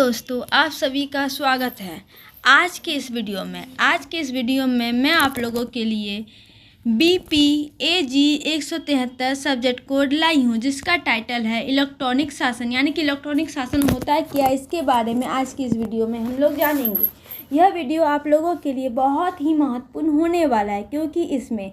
दोस्तों, आप सभी का स्वागत है आज के इस वीडियो में मैं आप लोगों के लिए BPAG 173 सब्जेक्ट कोड लाई हूँ, जिसका टाइटल है इलेक्ट्रॉनिक शासन। यानी कि इलेक्ट्रॉनिक शासन होता है क्या, इसके बारे में आज की इस वीडियो में हम लोग जानेंगे। यह वीडियो आप लोगों के लिए बहुत ही महत्वपूर्ण होने वाला है, क्योंकि इसमें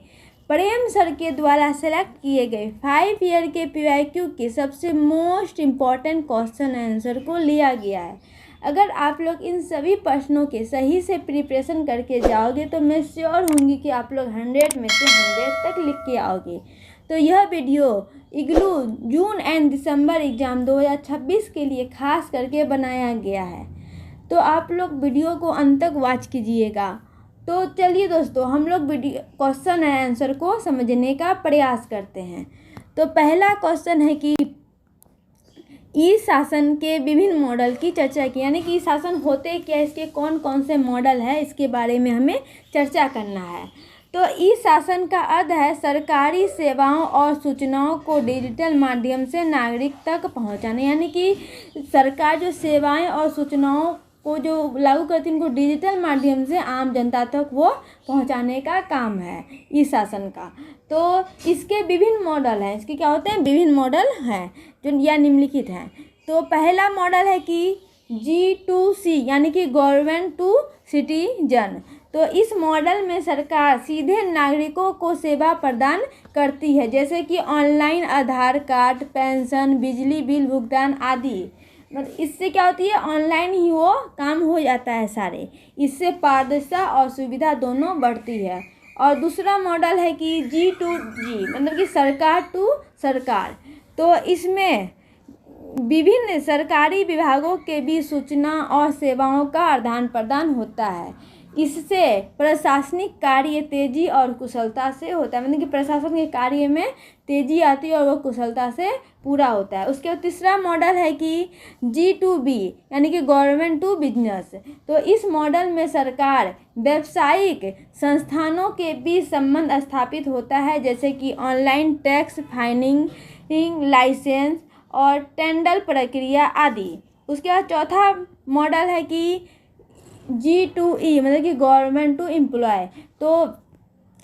प्रेम सर के द्वारा सेलेक्ट किए गए 5 ईयर के PYQ के सबसे मोस्ट इम्पॉर्टेंट क्वेश्चन आंसर को लिया गया है। अगर आप लोग इन सभी प्रश्नों के सही से प्रिपरेशन करके जाओगे तो मैं श्योर होंगी कि आप लोग 100 में से 100 तक लिख के आओगे। तो यह video igloo June and December exam 2026 के लिए खास करके बनाया गया है, तो आप लोग वीडियो को अंत तक वॉच कीजिएगा। तो चलिए दोस्तों, हम लोग वीडियो क्वेश्चन एंड आंसर को समझने का प्रयास करते हैं। तो पहला क्वेश्चन है कि ई शासन के विभिन्न मॉडल की चर्चा की। यानी कि ई शासन होते क्या, इसके कौन कौन से मॉडल है, इसके बारे में हमें चर्चा करना है। तो ई शासन का अर्थ है सरकारी सेवाओं और सूचनाओं को डिजिटल माध्यम से नागरिक तक पहुंचाने। यानी कि सरकार जो सेवाएं और सूचनाओं को जो लागू करती है, उनको डिजिटल माध्यम से आम जनता तक वो पहुंचाने का काम है ई शासन का। तो इसके विभिन्न मॉडल हैं। इसके क्या होते हैं, विभिन्न मॉडल हैं जो यह निम्नलिखित हैं। तो पहला मॉडल है कि G2C यानी कि गवर्नमेंट टू सिटीजन। तो इस मॉडल में सरकार सीधे नागरिकों को सेवा प्रदान करती है, जैसे कि ऑनलाइन आधार कार्ड, पेंशन, बिजली बिल भुगतान आदि। मतलब इससे क्या होती है, ऑनलाइन ही वो काम हो जाता है सारे। इससे पारदर्शिता और सुविधा दोनों बढ़ती है। और दूसरा मॉडल है कि G2G मतलब कि सरकार टू सरकार। तो इसमें विभिन्न सरकारी विभागों के बीच सूचना और सेवाओं का आदान प्रदान होता है। इससे प्रशासनिक कार्य तेजी और कुशलता से होता है। मतलब कि प्रशासन के कार्य में तेजी आती है और वो कुशलता से पूरा होता है। उसके बाद तीसरा मॉडल है कि G2B यानी कि गवर्नमेंट टू बिजनेस। तो इस मॉडल में सरकार व्यावसायिक संस्थानों के बीच संबंध स्थापित होता है, जैसे कि ऑनलाइन टैक्स फाइलिंग, लाइसेंस और टेंडर प्रक्रिया आदि। उसके बाद चौथा मॉडल है कि G2E मतलब कि गवर्नमेंट टू एम्प्लॉय। तो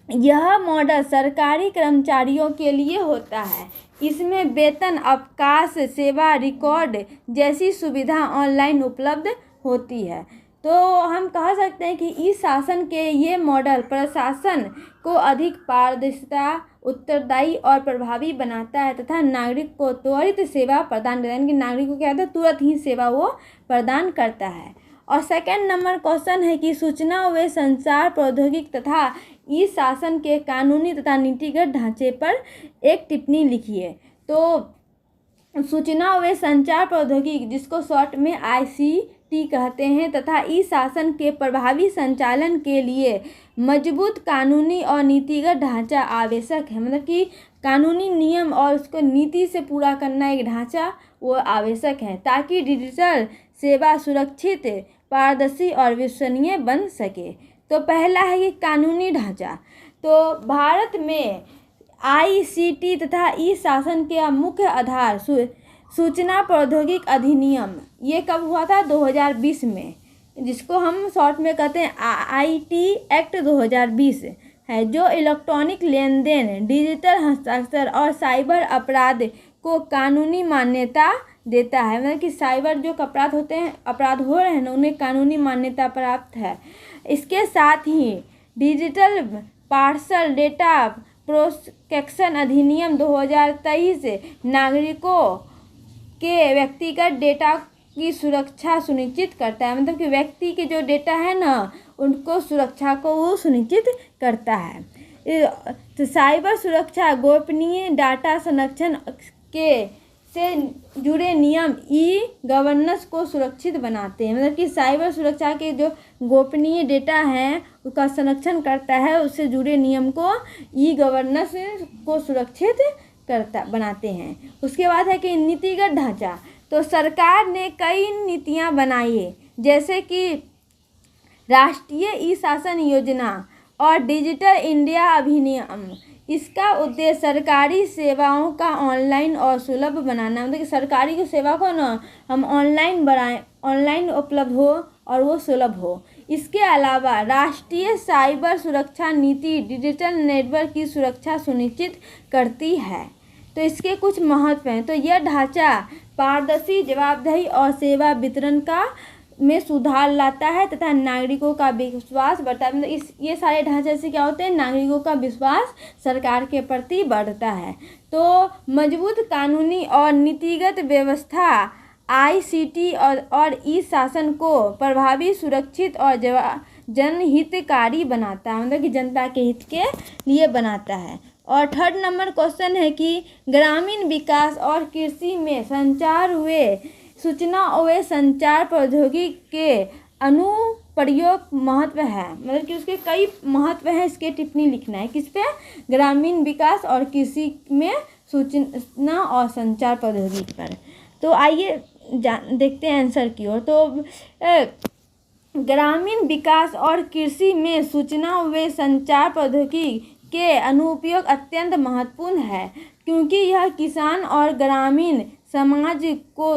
यह मॉडल सरकारी कर्मचारियों के लिए होता है। इसमें वेतन, अवकाश, सेवा रिकॉर्ड जैसी सुविधा ऑनलाइन उपलब्ध होती है। तो हम कह सकते हैं कि ई शासन के ये मॉडल प्रशासन को अधिक पारदर्शिता, उत्तरदायी और प्रभावी बनाता है तथा नागरिक को त्वरित सेवा प्रदान करता है। यानी कि नागरिक को क्या होता है, तुरंत ही सेवा वो प्रदान करता है। और सेकंड नंबर क्वेश्चन है कि सूचना व संचार प्रौद्योगिकी तथा ई शासन के कानूनी तथा नीतिगत ढांचे पर एक टिप्पणी लिखिए। तो सूचना व संचार प्रौद्योगिकी, जिसको शॉर्ट में ICT कहते हैं, तथा ई शासन के प्रभावी संचालन के लिए मजबूत कानूनी और नीतिगत ढांचा आवश्यक है। मतलब कि कानूनी नियम और उसको नीति से पूरा करना एक ढांचा वो आवश्यक है, ताकि डिजिटल सेवा सुरक्षित, पारदर्शी और विश्वसनीय बन सके। तो पहला है कि कानूनी ढांचा। तो भारत में ICT तथा ई शासन के मुख्य आधार सूचना प्रौद्योगिकी अधिनियम, ये कब हुआ था, 2020 में, जिसको हम शॉर्ट में कहते हैं IT एक्ट 2020 है, जो इलेक्ट्रॉनिक लेन देन, डिजिटल हस्ताक्षर और साइबर अपराध को कानूनी मान्यता देता है। मतलब कि साइबर जो अपराध होते हैं, अपराध हो रहे हैं ना, उन्हें कानूनी मान्यता प्राप्त है। इसके साथ ही डिजिटल पार्सल डेटा प्रोटेक्शन अधिनियम 2023 नागरिकों के व्यक्तिगत डेटा की सुरक्षा सुनिश्चित करता है। मतलब कि व्यक्ति के जो डेटा है ना, उनको सुरक्षा को वो सुनिश्चित करता है। तो साइबर सुरक्षा, गोपनीय डाटा संरक्षण के से जुड़े नियम ई गवर्नेंस को सुरक्षित बनाते हैं। मतलब कि साइबर सुरक्षा के जो गोपनीय डेटा हैं उसका संरक्षण करता है, उससे जुड़े नियम को ई गवर्नेंस को सुरक्षित बनाते हैं। उसके बाद है कि नीतिगत ढांचा। तो सरकार ने कई नीतियां बनाई है, जैसे कि राष्ट्रीय ई शासन योजना और डिजिटल इंडिया अधिनियम। इसका उद्देश्य सरकारी सेवाओं का ऑनलाइन और सुलभ बनाना, मतलब कि सरकारी की सेवा को ना हम ऑनलाइन बढ़ाएं, ऑनलाइन उपलब्ध हो और वो सुलभ हो। इसके अलावा राष्ट्रीय साइबर सुरक्षा नीति डिजिटल नेटवर्क की सुरक्षा सुनिश्चित करती है। तो इसके कुछ महत्व हैं। तो यह ढांचा पारदर्शी, जवाबदेही और सेवा वितरण का में सुधार लाता है तथा नागरिकों का विश्वास बढ़ता है। मतलब ये सारे ढांचे से क्या होते हैं, नागरिकों का विश्वास सरकार के प्रति बढ़ता है। तो मजबूत कानूनी और नीतिगत व्यवस्था ICT और ई शासन को प्रभावी, सुरक्षित और जनहितकारी बनाता है, मतलब कि जनता के हित के लिए बनाता है। और थर्ड नंबर क्वेश्चन है कि ग्रामीण विकास और कृषि में संचार व सूचना व संचार प्रौद्योगिकी के अनुप्रयोग महत्व है, मतलब कि उसके कई महत्व हैं। इसके टिप्पणी लिखना है किस पे, ग्रामीण विकास और कृषि में सूचना और संचार प्रौद्योगिकी पर। तो आइए देखते हैं आंसर की ओर। तो ग्रामीण विकास और कृषि में सूचना व संचार प्रौद्योगिकी के अनुप्रयोग अत्यंत महत्वपूर्ण है, क्योंकि यह किसान और ग्रामीण समाज को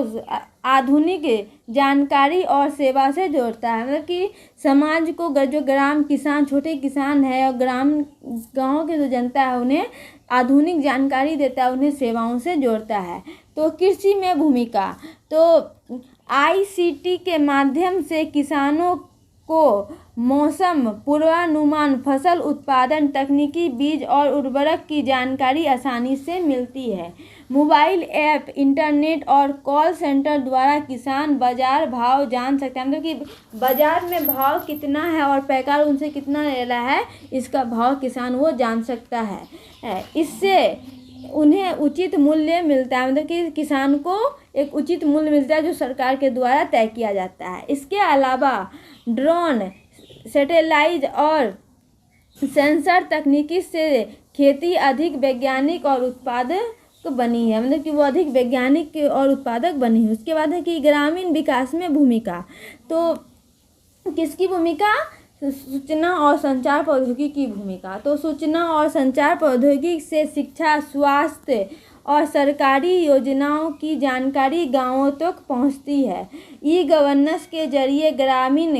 आधुनिक जानकारी और सेवा से जोड़ता है। मतलब कि समाज को जो ग्राम किसान, छोटे किसान है और गांव की जो जनता है उन्हें आधुनिक जानकारी देता है, उन्हें सेवाओं से जोड़ता है। तो कृषि में भूमिका, तो ICT के माध्यम से किसानों को मौसम पूर्वानुमान, फसल उत्पादन, तकनीकी, बीज और उर्वरक की जानकारी आसानी से मिलती है। मोबाइल ऐप, इंटरनेट और कॉल सेंटर द्वारा किसान बाजार भाव जान सकते हैं, मतलब कि बाजार में भाव कितना है और पैकार उनसे कितना ले रहा है, इसका भाव किसान वो जान सकता है। इससे उन्हें उचित मूल्य मिलता है, मतलब कि किसान को एक उचित मूल्य मिलता है जो सरकार के द्वारा तय किया जाता है। इसके अलावा ड्रोन, सैटेलाइट और सेंसर तकनीकी से खेती अधिक वैज्ञानिक और उत्पादक बनी है, मतलब कि वो अधिक वैज्ञानिक और उत्पादक बनी है। उसके बाद है कि ग्रामीण विकास में भूमिका, तो किसकी भूमिका, सूचना और संचार प्रौद्योगिकी की भूमिका। तो सूचना और संचार प्रौद्योगिकी से शिक्षा, स्वास्थ्य और सरकारी योजनाओं की जानकारी गांवों तक पहुंचती है। ई-गवर्नेंस के जरिए ग्रामीण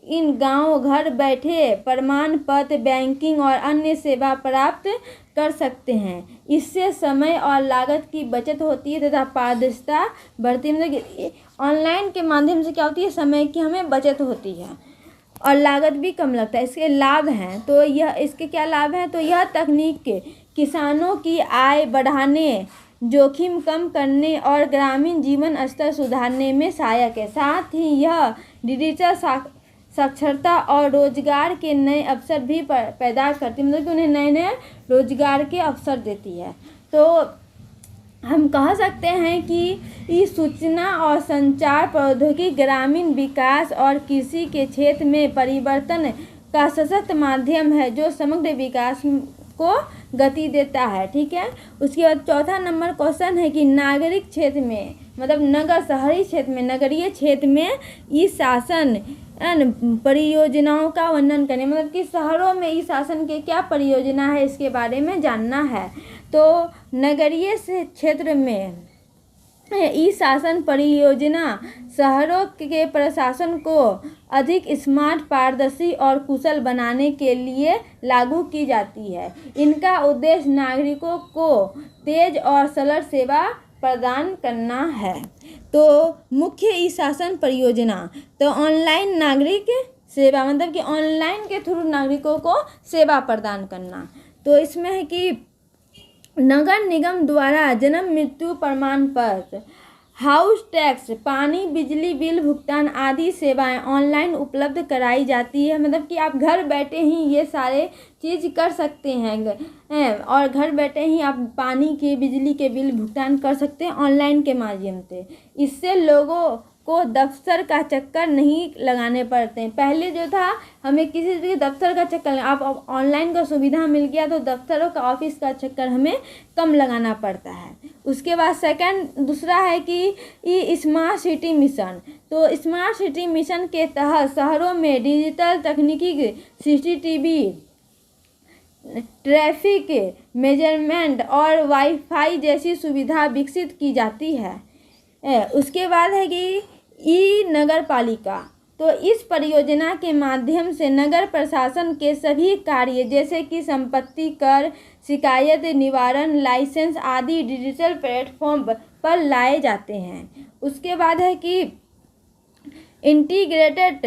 इन गांव घर बैठे प्रमाण पत्र, बैंकिंग और अन्य सेवा प्राप्त कर सकते हैं। इससे समय और लागत की बचत होती है तथा पारदर्शिता बढ़ती है। मतलब ऑनलाइन के माध्यम से क्या होती है, समय की हमें बचत होती है और लागत भी कम लगता है। इसके लाभ हैं, तो यह इसके क्या लाभ हैं, तो यह तकनीक किसानों की आय बढ़ाने, जोखिम कम करने और ग्रामीण जीवन स्तर सुधारने में सहायक है। साथ ही यह डिजिटल साक्षरता और रोजगार के नए अवसर भी पैदा करती है, मतलब कि उन्हें नए नए रोजगार के अवसर देती है। तो हम कह सकते हैं कि इस सूचना और संचार प्रौद्योगिकी ग्रामीण विकास और कृषि के क्षेत्र में परिवर्तन का सशक्त माध्यम है जो समग्र विकास को गति देता है। ठीक है। उसके बाद चौथा नंबर क्वेश्चन है कि नागरिक क्षेत्र में, मतलब नगर शहरी क्षेत्र में, नगरीय क्षेत्र में ई शासन परियोजनाओं का वर्णन करें, मतलब कि शहरों में ई शासन के क्या परियोजना है इसके बारे में जानना है। तो नगरीय क्षेत्र में ई शासन परियोजना शहरों के प्रशासन को अधिक स्मार्ट, पारदर्शी और कुशल बनाने के लिए लागू की जाती है। इनका उद्देश्य नागरिकों को तेज और सरल सेवा प्रदान करना है। तो मुख्य ई शासन परियोजना, तो ऑनलाइन नागरिक सेवा, मतलब कि ऑनलाइन के थ्रू नागरिकों को सेवा प्रदान करना। तो इसमें है कि नगर निगम द्वारा जन्म मृत्यु प्रमाण पत्र, हाउस टैक्स, पानी बिजली बिल भुगतान आदि सेवाएं ऑनलाइन उपलब्ध कराई जाती है। मतलब कि आप घर बैठे ही ये सारे चीज़ कर सकते हैं और घर बैठे ही आप पानी के, बिजली के बिल भुगतान कर सकते हैं ऑनलाइन के माध्यम से। इससे लोगों को दफ्तर का चक्कर नहीं लगाने पड़ते हैं। पहले जो था हमें किसी भी दफ्तर का चक्कर, आप ऑनलाइन का सुविधा मिल गया तो दफ्तरों का, ऑफिस का चक्कर हमें कम लगाना पड़ता है। उसके बाद दूसरा है कि स्मार्ट सिटी मिशन। तो स्मार्ट सिटी मिशन के तहत शहरों में डिजिटल तकनीकी, CCTV ट्रैफिक मेजरमेंट और वाईफाई जैसी सुविधा विकसित की जाती है। उसके बाद है कि ई नगर पालिका। तो इस परियोजना के माध्यम से नगर प्रशासन के सभी कार्य जैसे कि संपत्ति कर, शिकायत निवारण, लाइसेंस आदि डिजिटल प्लेटफॉर्म पर लाए जाते हैं। उसके बाद है कि integrated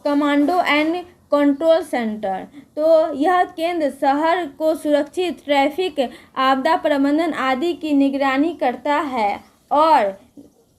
commando and control centre. तो यह केंद्र शहर को सुरक्षित ट्रैफिक, आपदा प्रबंधन आदि की निगरानी करता है और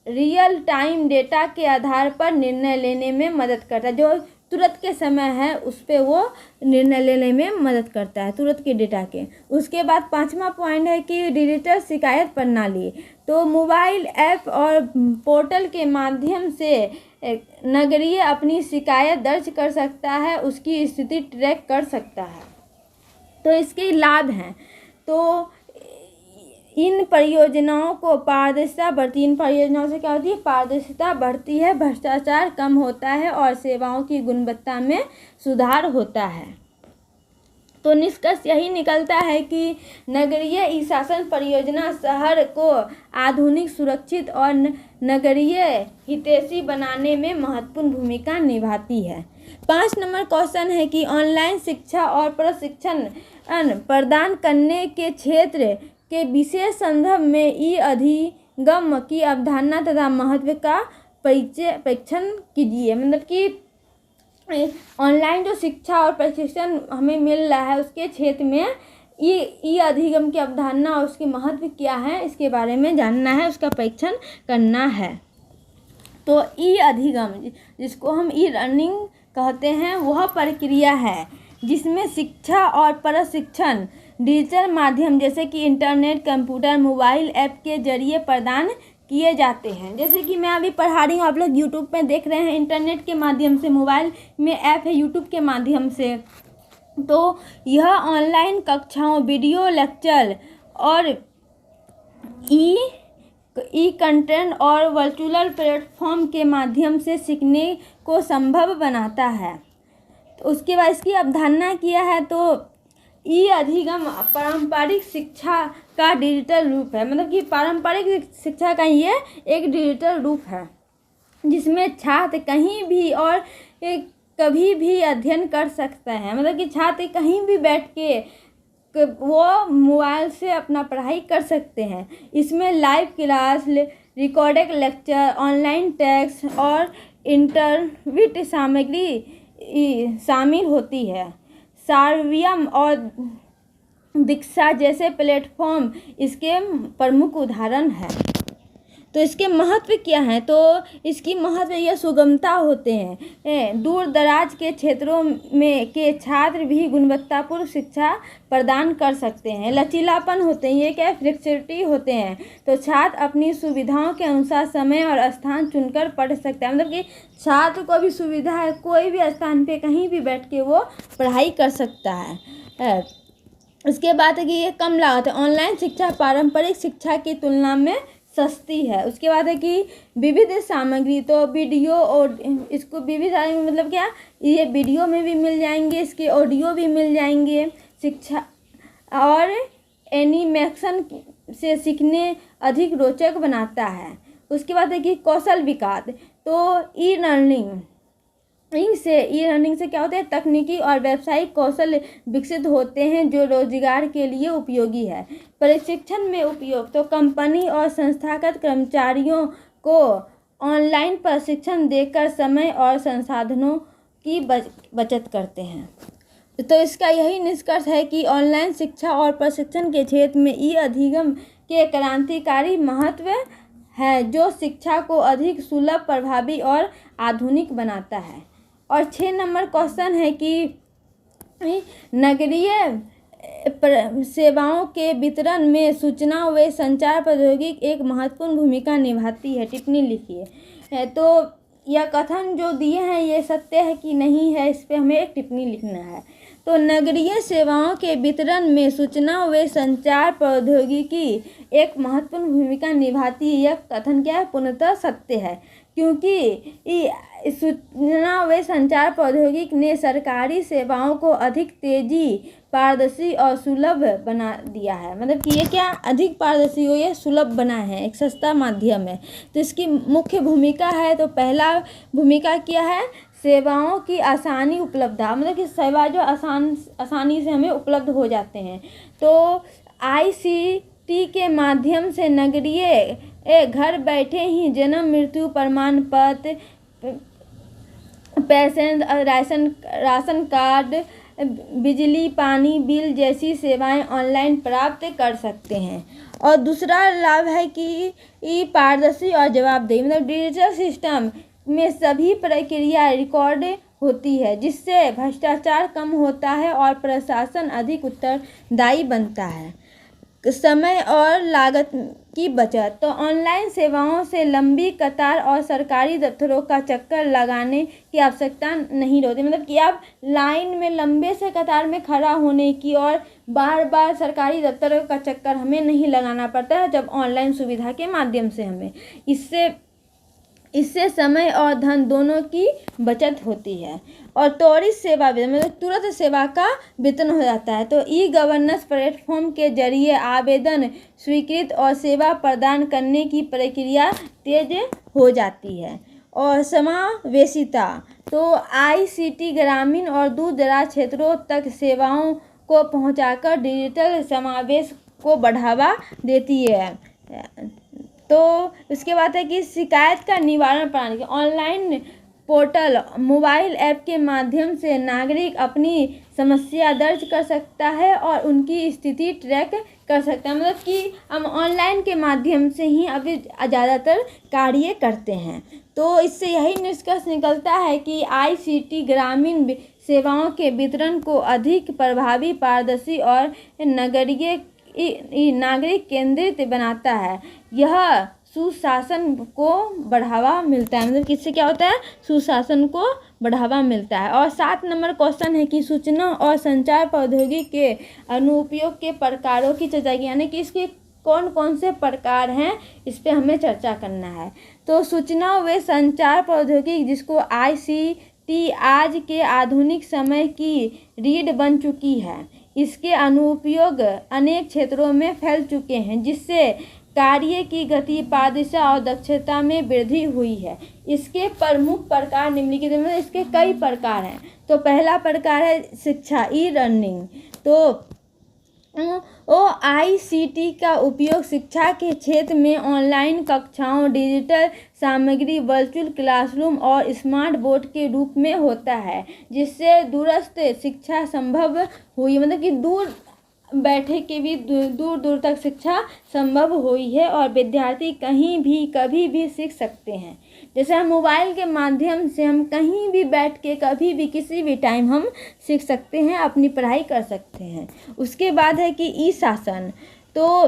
रियल टाइम डेटा के आधार पर निर्णय लेने में मदद करता है। जो तुरंत के समय है उस पर वो निर्णय लेने में मदद करता है, तुरंत के डेटा के। उसके बाद 5वां पॉइंट है कि डिजिटल शिकायत प्रणाली। तो मोबाइल ऐप और पोर्टल के माध्यम से नगरीय अपनी शिकायत दर्ज कर सकता है, उसकी स्थिति ट्रैक कर सकता है। तो इसके लाभ हैं। तो इन परियोजनाओं को पारदर्शिता बढ़ती, इन परियोजनाओं से क्या होती है? पारदर्शिता बढ़ती है, भ्रष्टाचार कम होता है और सेवाओं की गुणवत्ता में सुधार होता है। तो निष्कर्ष यही निकलता है कि नगरीय ई शासन परियोजना शहर को आधुनिक, सुरक्षित और नगरीय हितैषी बनाने में महत्वपूर्ण भूमिका निभाती है। 5 नंबर क्वेश्चन है कि ऑनलाइन शिक्षा और प्रशिक्षण प्रदान करने के क्षेत्र के विशेष संदर्भ में ई अधिगम की अवधारणा तथा महत्व का परीक्षण कीजिए। मतलब कि ऑनलाइन जो शिक्षा और प्रशिक्षण हमें मिल रहा है उसके क्षेत्र में ई अधिगम की अवधारणा और उसके महत्व क्या है इसके बारे में जानना है, उसका परीक्षण करना है। तो ई अधिगम, जिसको हम ई लर्निंग कहते हैं, वह प्रक्रिया है जिसमें शिक्षा और प्रशिक्षण डिजिटल माध्यम जैसे कि इंटरनेट, कंप्यूटर, मोबाइल ऐप के जरिए प्रदान किए जाते हैं। जैसे कि मैं अभी पढ़ा रही हूँ, आप लोग यूट्यूब पे देख रहे हैं, इंटरनेट के माध्यम से, मोबाइल में ऐप है यूट्यूब के माध्यम से। तो यह ऑनलाइन कक्षाओं, वीडियो लेक्चर और ई कंटेंट और वर्चुअल प्लेटफॉर्म के माध्यम से सीखने को संभव बनाता है। तो उसके बाद इसकी अवधारणा किया है। तो ई अधिगम पारंपरिक शिक्षा का डिजिटल रूप है। मतलब कि पारंपरिक शिक्षा का ये एक डिजिटल रूप है जिसमें छात्र कहीं भी और कभी भी अध्ययन कर सकता है। मतलब कि छात्र कहीं भी बैठ के वो मोबाइल से अपना पढ़ाई कर सकते हैं। इसमें live class, recorded lecture, online test और इंटरव्यू सामग्री शामिल होती है। सार्वियम और दीक्षा जैसे प्लेटफॉर्म इसके प्रमुख उदाहरण हैं। तो इसके महत्व क्या हैं? तो इसकी महत्व यह सुगमता होते हैं। दूर दराज के क्षेत्रों में के छात्र भी गुणवत्तापूर्ण शिक्षा प्रदान कर सकते हैं। लचीलापन होते हैं, ये क्या, फ्लेक्सिबिलिटी होते हैं। तो छात्र अपनी सुविधाओं के अनुसार समय और स्थान चुनकर पढ़ सकते हैं। मतलब कि छात्र को भी सुविधा है, कोई भी स्थान पे कहीं भी बैठ के वो पढ़ाई कर सकता है। उसके बाद है कि ये कम लागत है। ऑनलाइन शिक्षा पारंपरिक शिक्षा की तुलना में सस्ती है। उसके बाद है कि विविध सामग्री। तो वीडियो और इसको विविध मतलब क्या, ये वीडियो में भी मिल जाएंगे, इसके ऑडियो भी मिल जाएंगे। शिक्षा और एनिमेशन से सीखने अधिक रोचक बनाता है। उसके बाद है कि कौशल विकास। तो ई लर्निंग से क्या होता है, तकनीकी और व्यावसायिक कौशल विकसित होते हैं जो रोजगार के लिए उपयोगी है। प्रशिक्षण में उपयोग। तो कंपनी और संस्थागत कर्मचारियों को ऑनलाइन प्रशिक्षण देकर समय और संसाधनों की बचत करते हैं। तो इसका यही निष्कर्ष है कि ऑनलाइन शिक्षा और प्रशिक्षण के क्षेत्र में ई अधिगम के क्रांतिकारी महत्व है जो शिक्षा को अधिक सुलभ, प्रभावी और आधुनिक बनाता है। और 6 नंबर क्वेश्चन है कि नगरीय सेवाओं के वितरण में सूचना व संचार प्रौद्योगिकी एक महत्वपूर्ण भूमिका निभाती है। टिप्पणी लिखिए। तो यह कथन जो दिए हैं ये सत्य है कि नहीं है, इस पे हमें एक टिप्पणी लिखना है। तो नगरीय सेवाओं के वितरण में सूचना व संचार प्रौद्योगिकी एक महत्वपूर्ण भूमिका निभाती है। यह कथन क्या है? पूर्णतः सत्य है, क्योंकि सूचना व संचार प्रौद्योगिकी ने सरकारी सेवाओं को अधिक तेजी, पारदर्शी और सुलभ बना दिया है। मतलब कि ये क्या अधिक पारदर्शी हो, ये सुलभ बना है, एक सस्ता माध्यम है। तो इसकी मुख्य भूमिका है, तो पहला भूमिका क्या है? सेवाओं की आसानी उपलब्धता, मतलब कि सेवा जो आसानी से हमें उपलब्ध हो जाते हैं। तो ICT के माध्यम से नगरीय घर बैठे ही जन्म मृत्यु प्रमाण पत्र, पेंशन, राशन कार्ड, बिजली पानी बिल जैसी सेवाएं ऑनलाइन प्राप्त कर सकते हैं। और दूसरा लाभ है कि पारदर्शी और जवाबदेही, मतलब डिजिटल सिस्टम में सभी प्रक्रिया रिकॉर्ड होती है, जिससे भ्रष्टाचार कम होता है और प्रशासन अधिक उत्तरदायी बनता है। समय और लागत की बचत, तो ऑनलाइन सेवाओं से लंबी कतार और सरकारी दफ्तरों का चक्कर लगाने की आवश्यकता नहीं होती। मतलब कि आप लाइन में लंबे से कतार में खड़ा होने की और बार बार सरकारी दफ्तरों का चक्कर हमें नहीं लगाना पड़ता है, जब ऑनलाइन सुविधा के माध्यम से हमें इससे समय और धन दोनों की बचत होती है। और त्वरित सेवा वितरण, मतलब तुरंत सेवा का वितरण हो जाता है। तो ई-गवर्नेंस प्लेटफॉर्म के जरिए आवेदन स्वीकृत और सेवा प्रदान करने की प्रक्रिया तेज हो जाती है। और समावेशिता, तो ICT ग्रामीण और दूर दराज क्षेत्रों तक सेवाओं को पहुंचाकर डिजिटल समावेश को बढ़ावा देती है। तो उसके बाद है कि शिकायत का निवारण प्रणाली, ऑनलाइन पोर्टल, मोबाइल ऐप के माध्यम से नागरिक अपनी समस्या दर्ज कर सकता है और उनकी स्थिति ट्रैक कर सकता है। मतलब कि हम ऑनलाइन के माध्यम से ही अभी ज़्यादातर कार्य करते हैं। तो इससे यही निष्कर्ष निकलता है कि ICT ग्रामीण सेवाओं के वितरण को अधिक प्रभावी, पारदर्शी और नागरिक केंद्रित बनाता है। यह सुशासन को बढ़ावा मिलता है, मतलब किससे क्या होता है? सुशासन को बढ़ावा मिलता है। और 7 नंबर क्वेश्चन है कि सूचना और संचार प्रौद्योगिकी के अनुप्रयोग के प्रकारों की चर्चा की, यानी कि इसके कौन कौन से प्रकार हैं, इस पे हमें चर्चा करना है। तो सूचना व संचार प्रौद्योगिकी, जिसको ICT आज के आधुनिक समय की रीढ़ बन चुकी है, इसके अनुप्रयोग अनेक क्षेत्रों में फैल चुके हैं, जिससे कार्य की गति, पारदर्शिता और दक्षता में वृद्धि हुई है। इसके प्रमुख प्रकार निम्नलिखित हैं, इसके कई प्रकार हैं। तो पहला प्रकार है शिक्षा, ई-लर्निंग। तो ICT का उपयोग शिक्षा के क्षेत्र में ऑनलाइन कक्षाओं, डिजिटल सामग्री, वर्चुअल क्लासरूम और स्मार्ट बोर्ड के रूप में होता है, जिससे दूरस्थ शिक्षा संभव हुई, मतलब कि दूर बैठे के भी दूर दूर तक शिक्षा संभव हुई है और विद्यार्थी कहीं भी कभी भी सीख सकते हैं। जैसे हम मोबाइल के माध्यम से हम कहीं भी बैठ के कभी भी किसी भी टाइम हम सीख सकते हैं, अपनी पढ़ाई कर सकते हैं। उसके बाद है कि ई-शासन, तो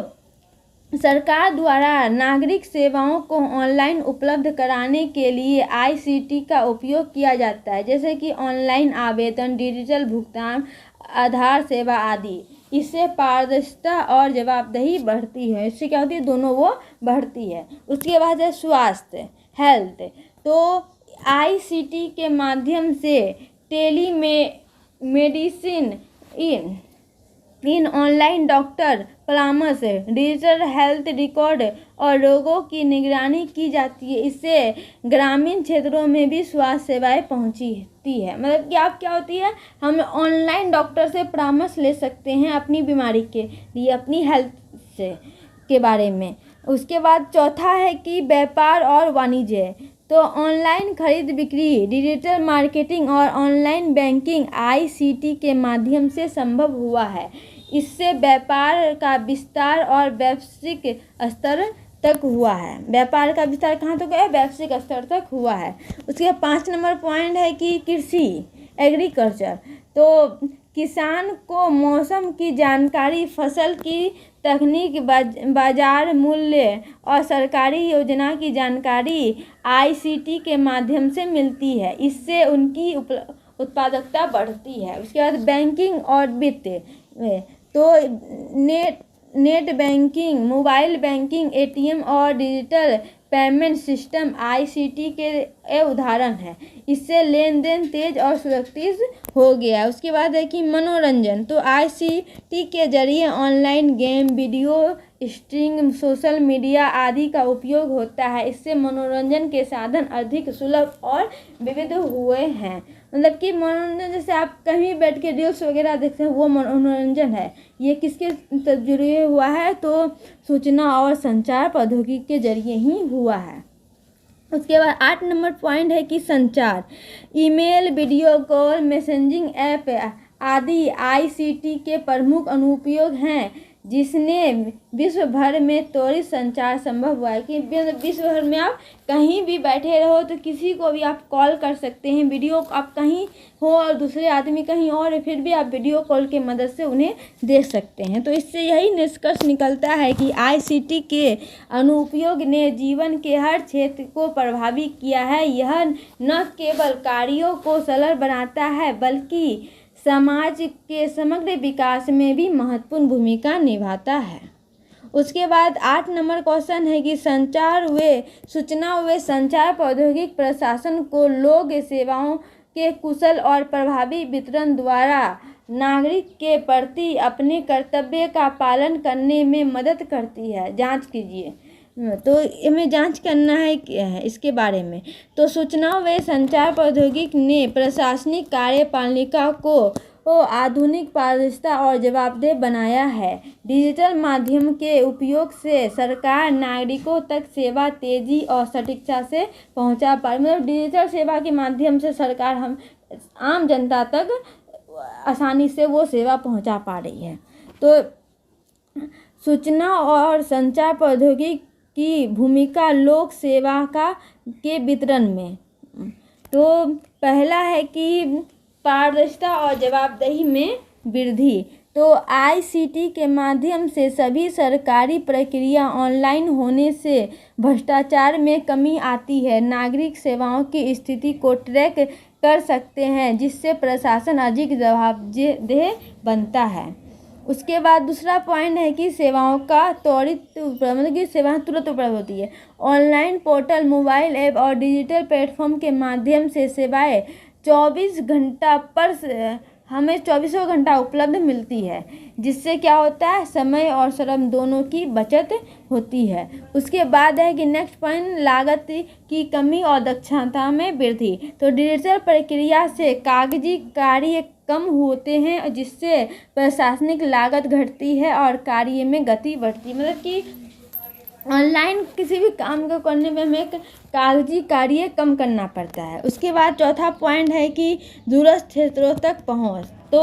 सरकार द्वारा नागरिक सेवाओं को ऑनलाइन उपलब्ध कराने के लिए ICT का उपयोग किया जाता है, जैसे कि ऑनलाइन आवेदन, डिजिटल भुगतान, आधार सेवा आदि। इससे पारदर्शिता और जवाबदेही बढ़ती है। इससे क्या होती है? दोनों वो बढ़ती है। उसके बाद है स्वास्थ्य, हेल्थ, तो ICT के माध्यम से मेडिसिन इन ऑनलाइन डॉक्टर परामर्श, डिजिटल हेल्थ रिकॉर्ड और रोगों की निगरानी की जाती है। इससे ग्रामीण क्षेत्रों में भी स्वास्थ्य सेवाएं पहुंचती है। मतलब कि आप क्या होती है, हम ऑनलाइन डॉक्टर से परामर्श ले सकते हैं अपनी बीमारी के लिए, अपनी हेल्थ से के बारे में। उसके बाद चौथा है कि व्यापार और वाणिज्य, तो ऑनलाइन खरीद बिक्री, डिजिटल मार्केटिंग और ऑनलाइन बैंकिंग ICT के माध्यम से संभव हुआ है। इससे व्यापार का विस्तार और वैश्विक स्तर तक हुआ है। व्यापार का विस्तार कहाँ तक है? वैश्विक स्तर तक हुआ है। उसके 5 नंबर पॉइंट है कि कृषि, एग्रीकल्चर, तो किसान को मौसम की जानकारी, फसल की तकनीक, बाजार मूल्य और सरकारी योजना की जानकारी ICT के माध्यम से मिलती है। इससे उनकी उत्पादकता बढ़ती है। उसके बाद बैंकिंग और वित्त, तो net banking, mobile banking, ATM और डिजिटल पेमेंट सिस्टम आईसीटी के उदाहरण है। इससे लेन देन तेज और सुरक्षित हो गया। उसके बाद है कि मनोरंजन, तो आईसीटी के जरिए online game, video streaming, social media आदि का उपयोग होता है। इससे मनोरंजन के साधन अधिक सुलभ और विविध हुए हैं। मतलब कि मनोरंजन जैसे आप कहीं बैठ के रील्स वगैरह देखते हैं, वो मनोरंजन है। ये किसके जरिए हुआ है? तो सूचना और संचार प्रौद्योगिकी के जरिए ही हुआ है। उसके बाद 8 नंबर पॉइंट है कि संचार, email, video call, messaging app आदि आईसीटी के प्रमुख अनुप्रयोग हैं, जिसने विश्व भर में त्वरित संचार संभव हुआ है। कि विश्व भर में आप कहीं भी बैठे रहो तो किसी को भी आप कॉल कर सकते हैं। वीडियो आप कहीं हो और दूसरे आदमी कहीं और है, फिर भी आप वीडियो कॉल की मदद से उन्हें देख सकते हैं। तो इससे यही निष्कर्ष निकलता है कि आईसीटी के अनुप्रयोग ने जीवन के हर क्षेत्र को प्रभावित किया है। यह न केवल कार्यों को सरल बनाता है, बल्कि समाज के समग्र विकास में भी महत्वपूर्ण भूमिका निभाता है। उसके बाद 8 नंबर क्वेश्चन है कि सूचना व संचार प्रौद्योगिकी प्रशासन को लोक सेवाओं के कुशल और प्रभावी वितरण द्वारा नागरिक के प्रति अपने कर्तव्य का पालन करने में मदद करती है। जांच कीजिए, तो हमें जांच करना है क्या है इसके बारे में। तो सूचना व संचार प्रौद्योगिकी ने प्रशासनिक कार्यपालिका को आधुनिक, पारदर्शिता और जवाबदेह बनाया है। डिजिटल माध्यम के उपयोग से सरकार नागरिकों तक सेवा तेजी और सटीकता से पहुंचा पा रही। मतलब डिजिटल सेवा के माध्यम से सरकार हम आम जनता तक आसानी से वो सेवा पहुंचा पा रही है। तो सूचना और संचार प्रौद्योगिकी की भूमिका लोक सेवा के वितरण में, तो पहला है कि पारदर्शिता और जवाबदेही में वृद्धि। तो आईसीटी के माध्यम से सभी सरकारी प्रक्रिया ऑनलाइन होने से भ्रष्टाचार में कमी आती है। नागरिक सेवाओं की स्थिति को ट्रैक कर सकते हैं, जिससे प्रशासन अधिक जवाबदेह बनता है। उसके बाद दूसरा पॉइंट है कि सेवाओं का त्वरित, मतलब कि सेवाएं तुरंत उपलब्ध होती है। ऑनलाइन पोर्टल, मोबाइल ऐप और डिजिटल प्लेटफॉर्म के माध्यम से सेवाएं 24 घंटा हमें 24 घंटा उपलब्ध मिलती है, जिससे क्या होता है, समय और श्रम दोनों की बचत होती है। उसके बाद है कि नेक्स्ट पॉइंट, लागत की कमी और दक्षता में वृद्धि। तो डिजिटल प्रक्रिया से कागजी कार्य कम होते हैं, जिससे प्रशासनिक लागत घटती है और कार्य में गति बढ़ती है। मतलब कि ऑनलाइन किसी भी काम को करने में हमें कागजी कार्य कम करना पड़ता है। उसके बाद चौथा पॉइंट है कि दूरस्थ क्षेत्रों तक पहुंच। तो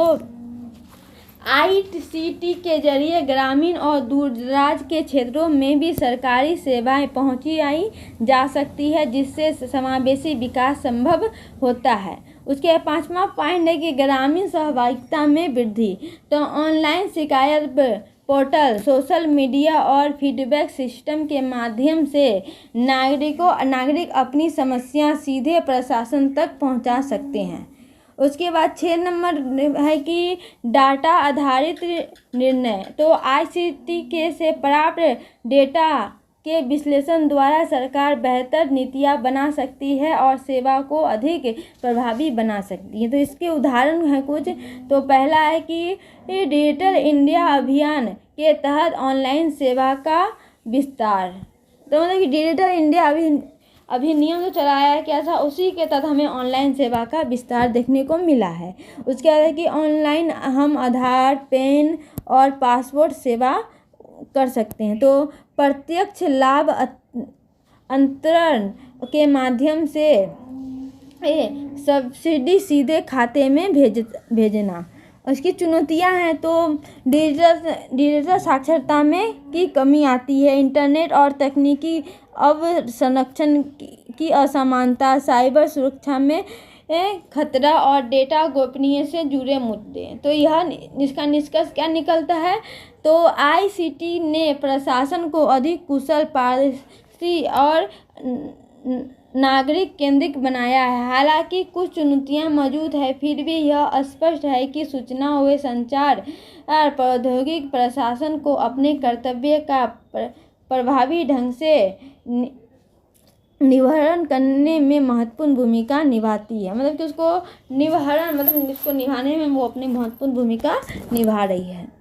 आईसीटी के जरिए ग्रामीण और दूरदराज के क्षेत्रों में भी सरकारी सेवाएं पहुंचाई जा सकती है, जिससे समावेशी विकास संभव होता है। उसके 5वां पॉइंट है कि ग्रामीण सहभागिता में वृद्धि। तो ऑनलाइन शिकायत पोर्टल, सोशल मीडिया और फीडबैक सिस्टम के माध्यम से नागरिक अपनी समस्या सीधे प्रशासन तक पहुंचा सकते हैं। उसके बाद 6 नंबर है कि डाटा आधारित निर्णय। तो आईसीटी के से प्राप्त डेटा के विश्लेषण द्वारा सरकार बेहतर नीतियाँ बना सकती है और सेवा को अधिक प्रभावी बना सकती है। तो इसके उदाहरण हैं कुछ। तो पहला है कि डिजिटल इंडिया अभियान के तहत ऑनलाइन सेवा का विस्तार। तो मतलब कि डिजिटल इंडिया अधिनियम जो चलाया क्या था, उसी के तहत हमें ऑनलाइन सेवा का विस्तार देखने को मिला है। उसके बाद है कि ऑनलाइन हम आधार, पैन और पासपोर्ट सेवा कर सकते हैं। तो प्रत्यक्ष लाभ अंतरण के माध्यम से सब्सिडी सीधे खाते में भेजना। उसकी चुनौतियां हैं, तो डिजिटल साक्षरता में की कमी आती है। इंटरनेट और तकनीकी अवसंरक्षण की असमानता, साइबर सुरक्षा में खतरा और डेटा गोपनीयता से जुड़े मुद्दे। तो इसका निष्कर्ष क्या निकलता है? तो आईसीटी ने प्रशासन को अधिक कुशल, पारदर्शी और नागरिक केंद्रित बनाया है। हालांकि कुछ चुनौतियां मौजूद है, फिर भी यह स्पष्ट है कि सूचना व संचार प्रौद्योगिकी प्रशासन को अपने कर्तव्य का प्रभावी ढंग से निर्वहन करने में महत्वपूर्ण भूमिका निभाती है। मतलब कि उसको निभाने में वो अपनी महत्वपूर्ण भूमिका निभा रही है।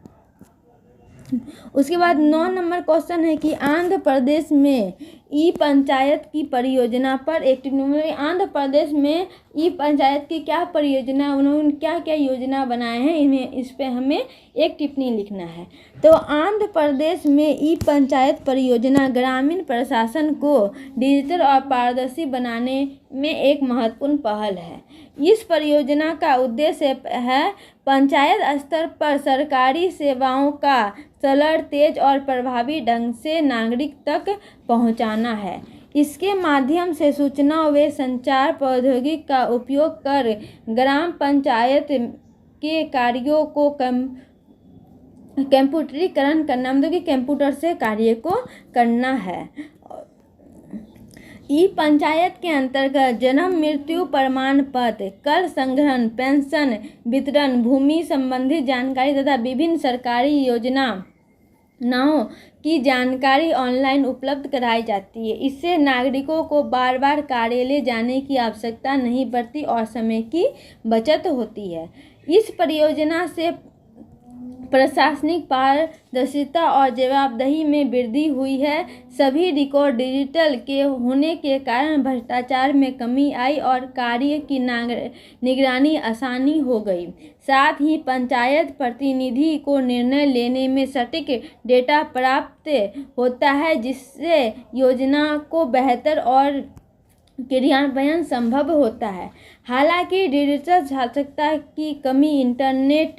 उसके बाद 9 नंबर क्वेश्चन है कि आंध्र प्रदेश में ई पंचायत की परियोजना पर एक टिप्पणी। आंध्र प्रदेश में ई पंचायत की क्या परियोजना, उन्होंने क्या क्या योजना बनाए हैं, इस पे हमें एक टिप्पणी लिखना है। तो आंध्र प्रदेश में ई पंचायत परियोजना ग्रामीण प्रशासन को डिजिटल और पारदर्शी बनाने में एक महत्वपूर्ण पहल है। इस परियोजना का उद्देश्य है पंचायत स्तर पर सरकारी सेवाओं का सरल, तेज और प्रभावी ढंग से नागरिक तक पहुंचाना है। इसके माध्यम से सूचना व संचार प्रौद्योगिकी का उपयोग कर ग्राम पंचायत के कार्यों को कंप्यूटरीकरण करना, मतलब कि कंप्यूटर से कार्य को करना है। ई पंचायत के अंतर्गत जन्म मृत्यु प्रमाण पत्र, कर संग्रहण, पेंशन वितरण, भूमि संबंधी जानकारी तथा विभिन्न सरकारी योजनाओं की जानकारी ऑनलाइन उपलब्ध कराई जाती है। इससे नागरिकों को बार बार कार्यालय जाने की आवश्यकता नहीं पड़ती और समय की बचत होती है। इस परियोजना से प्रशासनिक पारदर्शिता और जवाबदेही में वृद्धि हुई है। सभी रिकॉर्ड डिजिटल के होने के कारण भ्रष्टाचार में कमी आई और कार्य की निगरानी आसानी हो गई। साथ ही पंचायत प्रतिनिधि को निर्णय लेने में सटीक डेटा प्राप्त होता है, जिससे योजना को बेहतर और क्रियान्वयन संभव होता है। हालांकि डिजिटल साक्षरता की कमी, इंटरनेट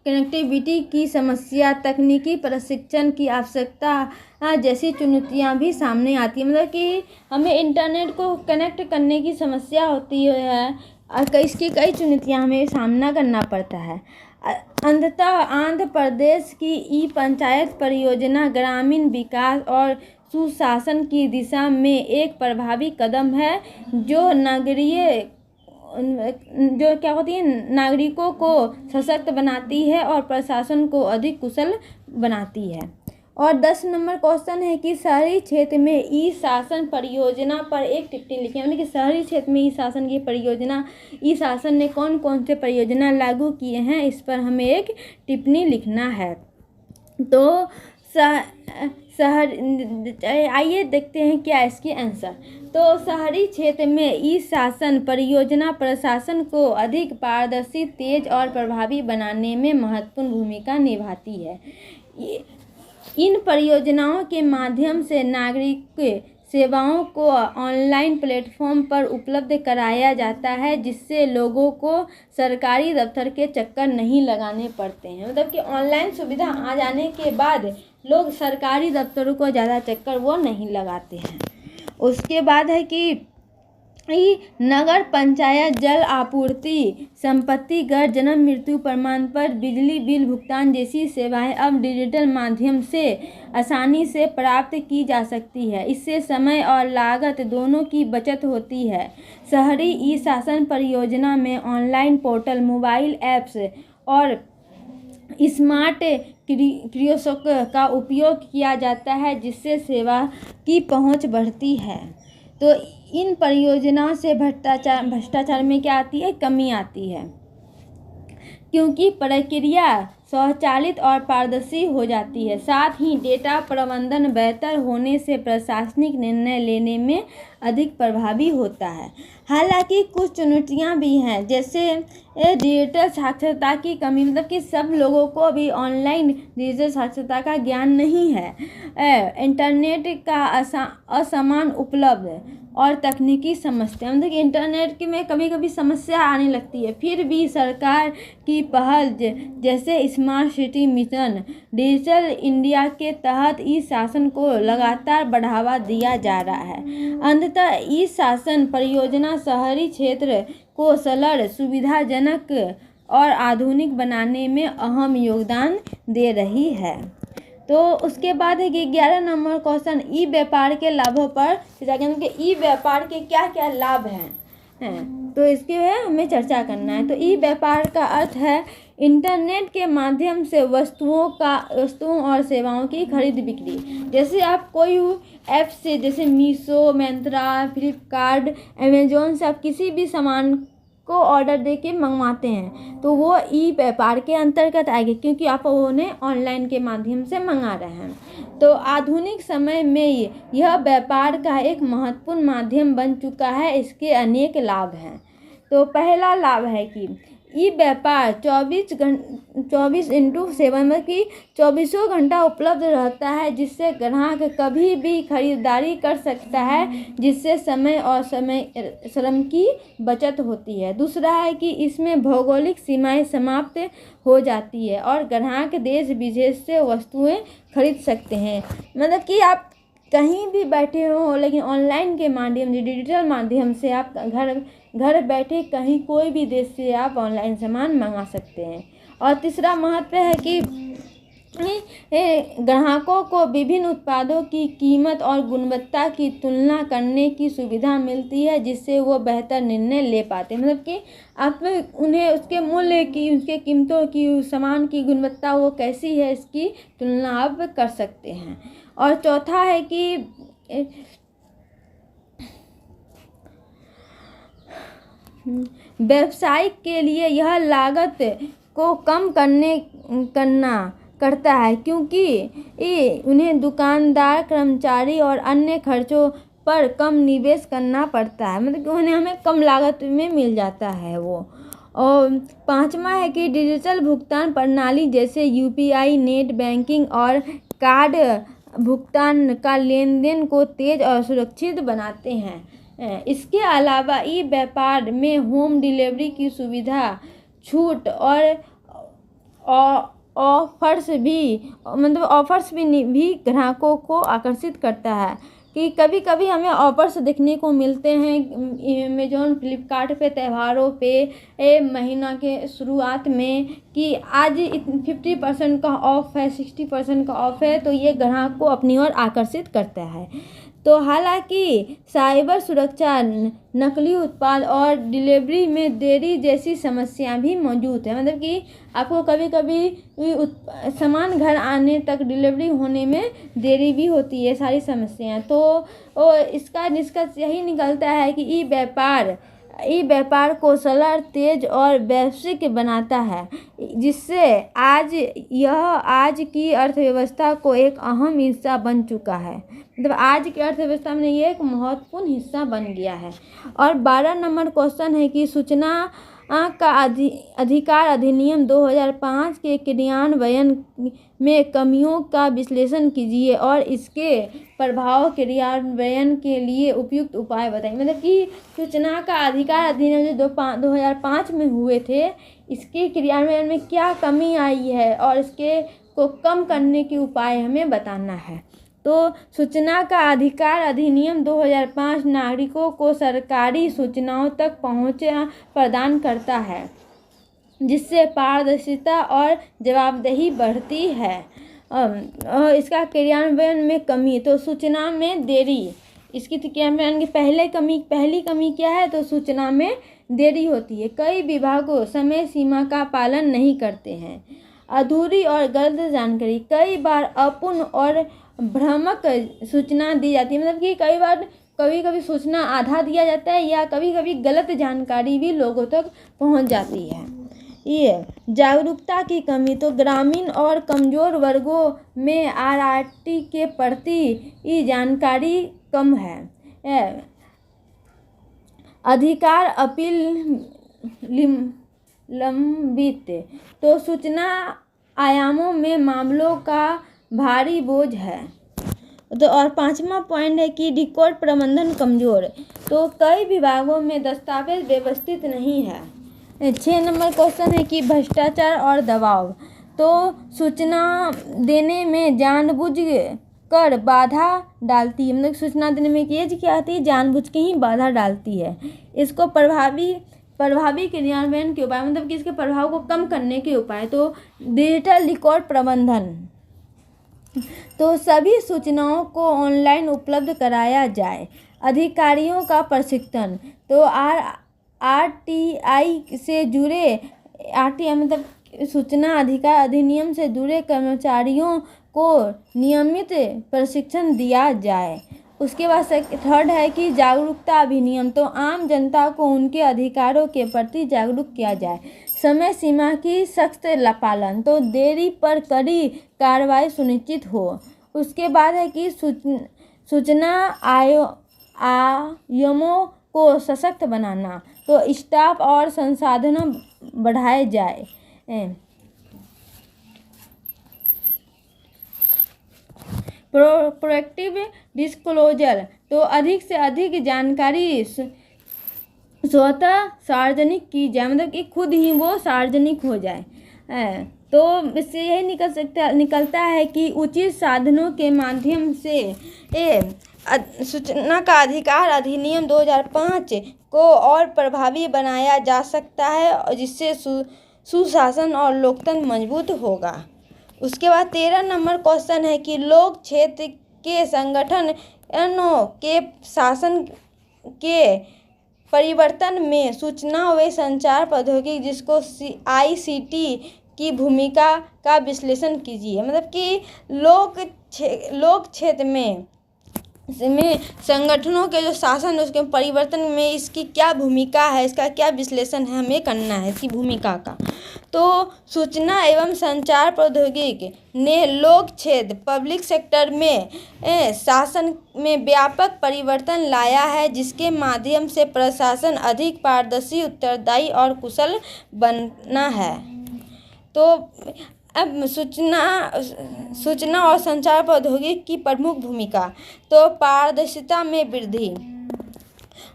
कनेक्टिविटी की समस्या, तकनीकी प्रशिक्षण की आवश्यकता जैसी चुनौतियां भी सामने आती हैं। मतलब कि हमें इंटरनेट को कनेक्ट करने की समस्या होती है और इसकी कई चुनौतियां हमें सामना करना पड़ता है। अंततः आंध्र प्रदेश की ई पंचायत परियोजना ग्रामीण विकास और सुशासन की दिशा में एक प्रभावी कदम है, जो नागरिकों को सशक्त बनाती है और प्रशासन को अधिक कुशल बनाती है। और 10 नंबर क्वेश्चन है कि शहरी क्षेत्र में ई शासन परियोजना पर एक टिप्पणी लिखें। यानी कि शहरी क्षेत्र में ई शासन की परियोजना, ई शासन ने कौन कौन से परियोजना लागू किए हैं, इस पर हमें एक टिप्पणी लिखना है। तो आइए देखते हैं क्या इसकी आंसर। तो शहरी क्षेत्र में ई शासन परियोजना प्रशासन को अधिक पारदर्शी, तेज और प्रभावी बनाने में महत्वपूर्ण भूमिका निभाती है। इन परियोजनाओं के माध्यम से नागरिक सेवाओं को ऑनलाइन प्लेटफॉर्म पर उपलब्ध कराया जाता है, जिससे लोगों को सरकारी दफ्तर के चक्कर नहीं लगाने पड़ते हैं। मतलब कि ऑनलाइन सुविधा आ जाने के बाद लोग सरकारी दफ्तरों को ज़्यादा चक्कर वो नहीं लगाते हैं। उसके बाद है कि नगर पंचायत जल आपूर्ति, संपत्ति कर, जन्म मृत्यु प्रमाण पत्र, बिजली बिल भुगतान जैसी सेवाएं अब डिजिटल माध्यम से आसानी से प्राप्त की जा सकती है। इससे समय और लागत दोनों की बचत होती है। शहरी ई शासन परियोजना में ऑनलाइन पोर्टल, मोबाइल ऐप्स और स्मार्ट कियोस्क का उपयोग किया जाता है, जिससे सेवा की पहुंच बढ़ती है। तो इन परियोजनाओं से भ्रष्टाचार में क्या आती है, कमी आती है, क्योंकि प्रक्रिया स्वचालित और पारदर्शी हो जाती है। साथ ही डेटा प्रबंधन बेहतर होने से प्रशासनिक निर्णय लेने में अधिक प्रभावी होता है। हालांकि कुछ चुनौतियां भी हैं, जैसे डिजिटल साक्षरता की कमी। मतलब कि सब लोगों को अभी ऑनलाइन डिजिटल साक्षरता का ज्ञान नहीं है। इंटरनेट का असमान उपलब्ध और तकनीकी समस्या। मतलब कि इंटरनेट में कभी कभी समस्या आने लगती है, फिर भी सरकार की पहल जैसे smart city mission, digital India के तहत ई शासन को लगातार बढ़ावा दिया जा रहा है। अंततः ई शासन परियोजना शहरी क्षेत्र को सरल, सुविधाजनक और आधुनिक बनाने में अहम योगदान दे रही है। तो उसके बाद है कि 11 नंबर क्वेश्चन, ई व्यापार के लाभों पर चर्चा करें कि ई व्यापार के क्या क्या लाभ हैं, तो इसके है हमें चर्चा करना है। तो ई व्यापार का अर्थ है इंटरनेट के माध्यम से वस्तुओं और सेवाओं की खरीद बिक्री। जैसे आप कोई ऐप से, जैसे मीशो, मिंत्रा, फ्लिपकार्ट, अमेजोन से आप किसी भी सामान को ऑर्डर दे के मंगवाते हैं तो वो ई व्यापार के अंतर्गत आएगी, क्योंकि आप उन्हें ऑनलाइन के माध्यम से मंगा रहे हैं। तो आधुनिक समय में यह व्यापार का एक महत्वपूर्ण माध्यम बन चुका है। इसके अनेक लाभ हैं। तो पहला लाभ है कि ई व्यापार 24/7 मतलब कि 24 घंटा उपलब्ध रहता है, जिससे ग्राहक कभी भी खरीदारी कर सकता है, जिससे समय और श्रम की बचत होती है। दूसरा है कि इसमें भौगोलिक सीमाएं समाप्त हो जाती है और ग्राहक देश विदेश से वस्तुएं खरीद सकते हैं। मतलब कि आप कहीं भी बैठे हो, लेकिन ऑनलाइन के माध्यम से, डिजिटल माध्यम से आप घर बैठे कहीं कोई भी देश से आप ऑनलाइन सामान मंगा सकते हैं। और तीसरा महत्व है कि ग्राहकों को विभिन्न उत्पादों की कीमत और गुणवत्ता की तुलना करने की सुविधा मिलती है, जिससे वो बेहतर निर्णय ले पाते हैं। मतलब कि आप उन्हें उसके मूल्य की, उसके कीमतों की, सामान की गुणवत्ता वो कैसी है, इसकी तुलना आप कर सकते हैं। और चौथा है कि व्यवसाय के लिए यह लागत को कम करता है, क्योंकि उन्हें दुकानदार, कर्मचारी और अन्य खर्चों पर कम निवेश करना पड़ता है। मतलब कि उन्हें हमें कम लागत में मिल जाता है वो। और पांचवा है कि डिजिटल भुगतान प्रणाली जैसे यूपीआई, नेट बैंकिंग और कार्ड भुगतान का लेन देन को तेज और सुरक्षित बनाते हैं। इसके अलावा ई व्यापार में होम डिलीवरी की सुविधा, छूट और ऑफर्स भी ग्राहकों को आकर्षित करता है। कि कभी कभी हमें ऑफर्स देखने को मिलते हैं अमेजोन, फ्लिपकार्ट पे, त्योहारों पे, महीना के शुरुआत में कि आज 50% का ऑफ है, 60% का ऑफ है, तो ये ग्राहक को अपनी ओर आकर्षित करता है। तो हालांकि साइबर सुरक्षा, नकली उत्पाद और डिलीवरी में देरी जैसी समस्या भी मौजूद है। मतलब कि आपको कभी कभी सामान घर आने तक, डिलीवरी होने में देरी भी होती है, सारी समस्याएं। तो इसका निष्कर्ष यही निकलता है कि ई व्यापार को सरल, तेज और वैश्विक बनाता है, जिससे आज की अर्थव्यवस्था को एक अहम हिस्सा बन चुका है। मतलब आज की अर्थव्यवस्था में ये एक महत्वपूर्ण हिस्सा बन गया है। और 12 नंबर क्वेश्चन है कि सूचना का अधिकार अधिनियम 2005 के क्रियान्वयन में कमियों का विश्लेषण कीजिए और इसके प्रभाव क्रियान्वयन के लिए उपयुक्त उपाय बताइए। मतलब कि सूचना का अधिकार अधिनियम जो 2005 में हुए थे, इसके क्रियान्वयन में क्या कमी आई है और इसके को कम करने के उपाय हमें बताना है। तो सूचना का अधिकार अधिनियम 2005 नागरिकों को सरकारी सूचनाओं तक पहुँच प्रदान करता है, जिससे पारदर्शिता और जवाबदेही बढ़ती है। इसका क्रियान्वयन में कमी, तो सूचना में देरी, इसकी क्रियान्वयन की पहली कमी क्या है, तो सूचना में देरी होती है। कई विभागों समय सीमा का पालन नहीं करते हैं। अधूरी और गलत जानकारी, कई बार अपूर्ण और भ्रामक सूचना दी जाती है। मतलब कि कभी सूचना आधा दिया जाता है या कभी गलत जानकारी भी लोगों तक पहुंच जाती है। ये जागरूकता की कमी, तो ग्रामीण और कमज़ोर वर्गों में आरआरटी के प्रति ये जानकारी कम है। अधिकार अपील लंबित, तो सूचना आयामों में मामलों का भारी बोझ है। तो और 5वां पॉइंट है कि रिकॉर्ड प्रबंधन कमज़ोर, तो कई विभागों में दस्तावेज व्यवस्थित नहीं है। 6 नंबर क्वेश्चन है कि भ्रष्टाचार और दबाव, तो सूचना देने में जानबूझ कर बाधा डालती है। मतलब सूचना देने में क्या आती है, जानबूझ के ही बाधा डालती है। इसको प्रभावी क्रियान्वयन के उपाय, मतलब कि इसके प्रभाव को कम करने के उपाय, तो डिजिटल रिकॉर्ड प्रबंधन, तो सभी सूचनाओं को ऑनलाइन उपलब्ध कराया जाए। अधिकारियों का प्रशिक्षण, तो आरटीआई से जुड़े आरटीआई मतलब सूचना अधिकार अधिनियम से जुड़े कर्मचारियों को नियमित प्रशिक्षण दिया जाए। उसके बाद थर्ड है कि जागरूकता अधिनियम, तो आम जनता को उनके अधिकारों के प्रति जागरूक किया जाए। समय सीमा की सख्त पालन, तो देरी पर कड़ी कार्रवाई सुनिश्चित हो। उसके बाद है कि सूचना आयोगों को सशक्त बनाना, तो स्टाफ और संसाधन बढ़ाए जाए। प्रोएक्टिव डिस्क्लोजर, तो अधिक से अधिक जानकारी स्वतः सार्वजनिक की जाए, मतलब कि खुद ही वो सार्वजनिक हो जाए। तो इससे यही निकलता है कि उचित साधनों के माध्यम से सूचना का अधिकार अधिनियम 2005 को और प्रभावी बनाया जा सकता है, जिससे सुशासन और लोकतंत्र मजबूत होगा। उसके बाद 13 नंबर क्वेश्चन है कि लोक क्षेत्र के संगठनों के शासन के परिवर्तन में सूचना व संचार प्रौद्योगिकी जिसको आईसीटी की भूमिका का विश्लेषण कीजिए। मतलब कि लोक क्षेत्र में संगठनों के जो शासन उसके परिवर्तन में इसकी क्या भूमिका है, इसका क्या विश्लेषण है, हमें करना है इसकी भूमिका का। तो सूचना एवं संचार प्रौद्योगिकी ने लोक क्षेत्र पब्लिक सेक्टर में शासन में व्यापक परिवर्तन लाया है, जिसके माध्यम से प्रशासन अधिक पारदर्शी, उत्तरदायी और कुशल बना है। तो अब सूचना और संचार प्रौद्योगिकी की प्रमुख भूमिका, तो पारदर्शिता में वृद्धि,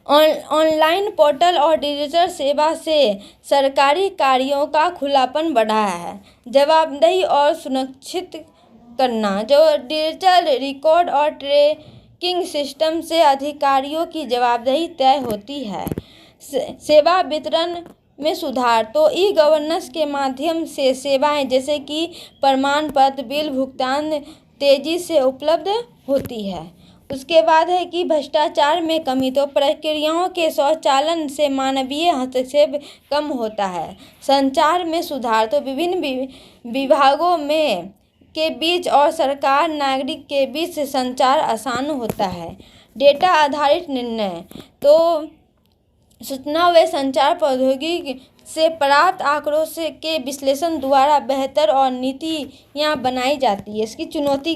ऑनलाइन पोर्टल और डिजिटल सेवा से सरकारी कार्यों का खुलापन बढ़ा है। जवाबदेही और सुनिश्चित करना, जो डिजिटल रिकॉर्ड और ट्रैकिंग सिस्टम से अधिकारियों की जवाबदेही तय होती है। सेवा वितरण में सुधार, तो ई गवर्नेंस के माध्यम से सेवाएं जैसे कि प्रमाण पत्र, बिल भुगतान तेजी से उपलब्ध होती है। उसके बाद है कि भ्रष्टाचार में कमी, तो प्रक्रियाओं के स्वचालन से मानवीय हस्तक्षेप कम होता है। संचार में सुधार, तो विभिन्न विभागों के बीच और सरकार नागरिक के बीच संचार आसान होता है। डेटा आधारित निर्णय, तो सूचना व संचार प्रौद्योगिकी से प्राप्त आंकड़ों के विश्लेषण द्वारा बेहतर और नीतियाँ बनाई जाती है। इसकी चुनौती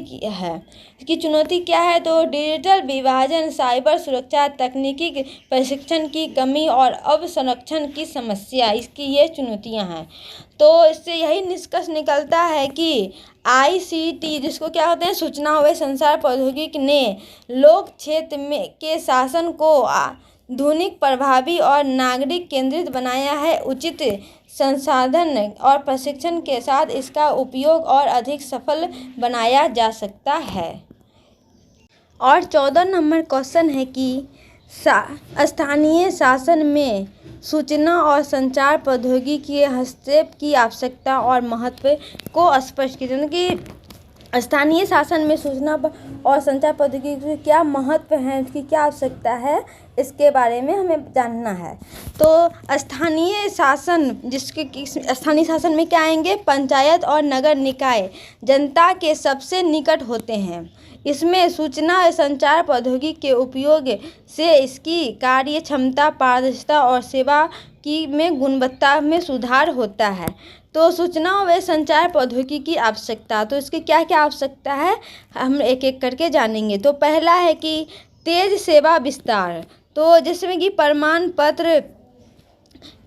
क्या है, तो डिजिटल विभाजन, साइबर सुरक्षा, तकनीकी प्रशिक्षण की कमी और अवसंरक्षण की समस्या, इसकी ये चुनौतियाँ हैं। तो इससे यही निष्कर्ष निकलता है कि आईसीटी जिसको क्या होते हैं, सूचना व संचार प्रौद्योगिकी ने लोक क्षेत्र के शासन को आधुनिक, प्रभावी और नागरिक केंद्रित बनाया है। उचित संसाधन और प्रशिक्षण के साथ इसका उपयोग और अधिक सफल बनाया जा सकता है। और 14 नंबर क्वेश्चन है कि स्थानीय शासन में सूचना और संचार प्रौद्योगिकी के हस्तक्षेप की आवश्यकता और महत्व को स्पष्ट कीजिए। कि स्थानीय शासन में सूचना और संचार प्रौद्योगिकी के क्या महत्व है, उसकी क्या आवश्यकता है, इसके बारे में हमें जानना है। तो स्थानीय शासन स्थानीय शासन में क्या आएंगे, पंचायत और नगर निकाय जनता के सबसे निकट होते हैं। इसमें सूचना और संचार प्रौद्योगिकी के उपयोग से इसकी कार्य क्षमता, पारदर्शिता और सेवा में गुणवत्ता में सुधार होता है। तो सूचना व संचार प्रौद्योगिकी की आवश्यकता, तो इसकी क्या क्या आवश्यकता है हम एक एक करके जानेंगे। तो पहला है कि तेज सेवा विस्तार, तो जिसमें कि प्रमाण पत्र,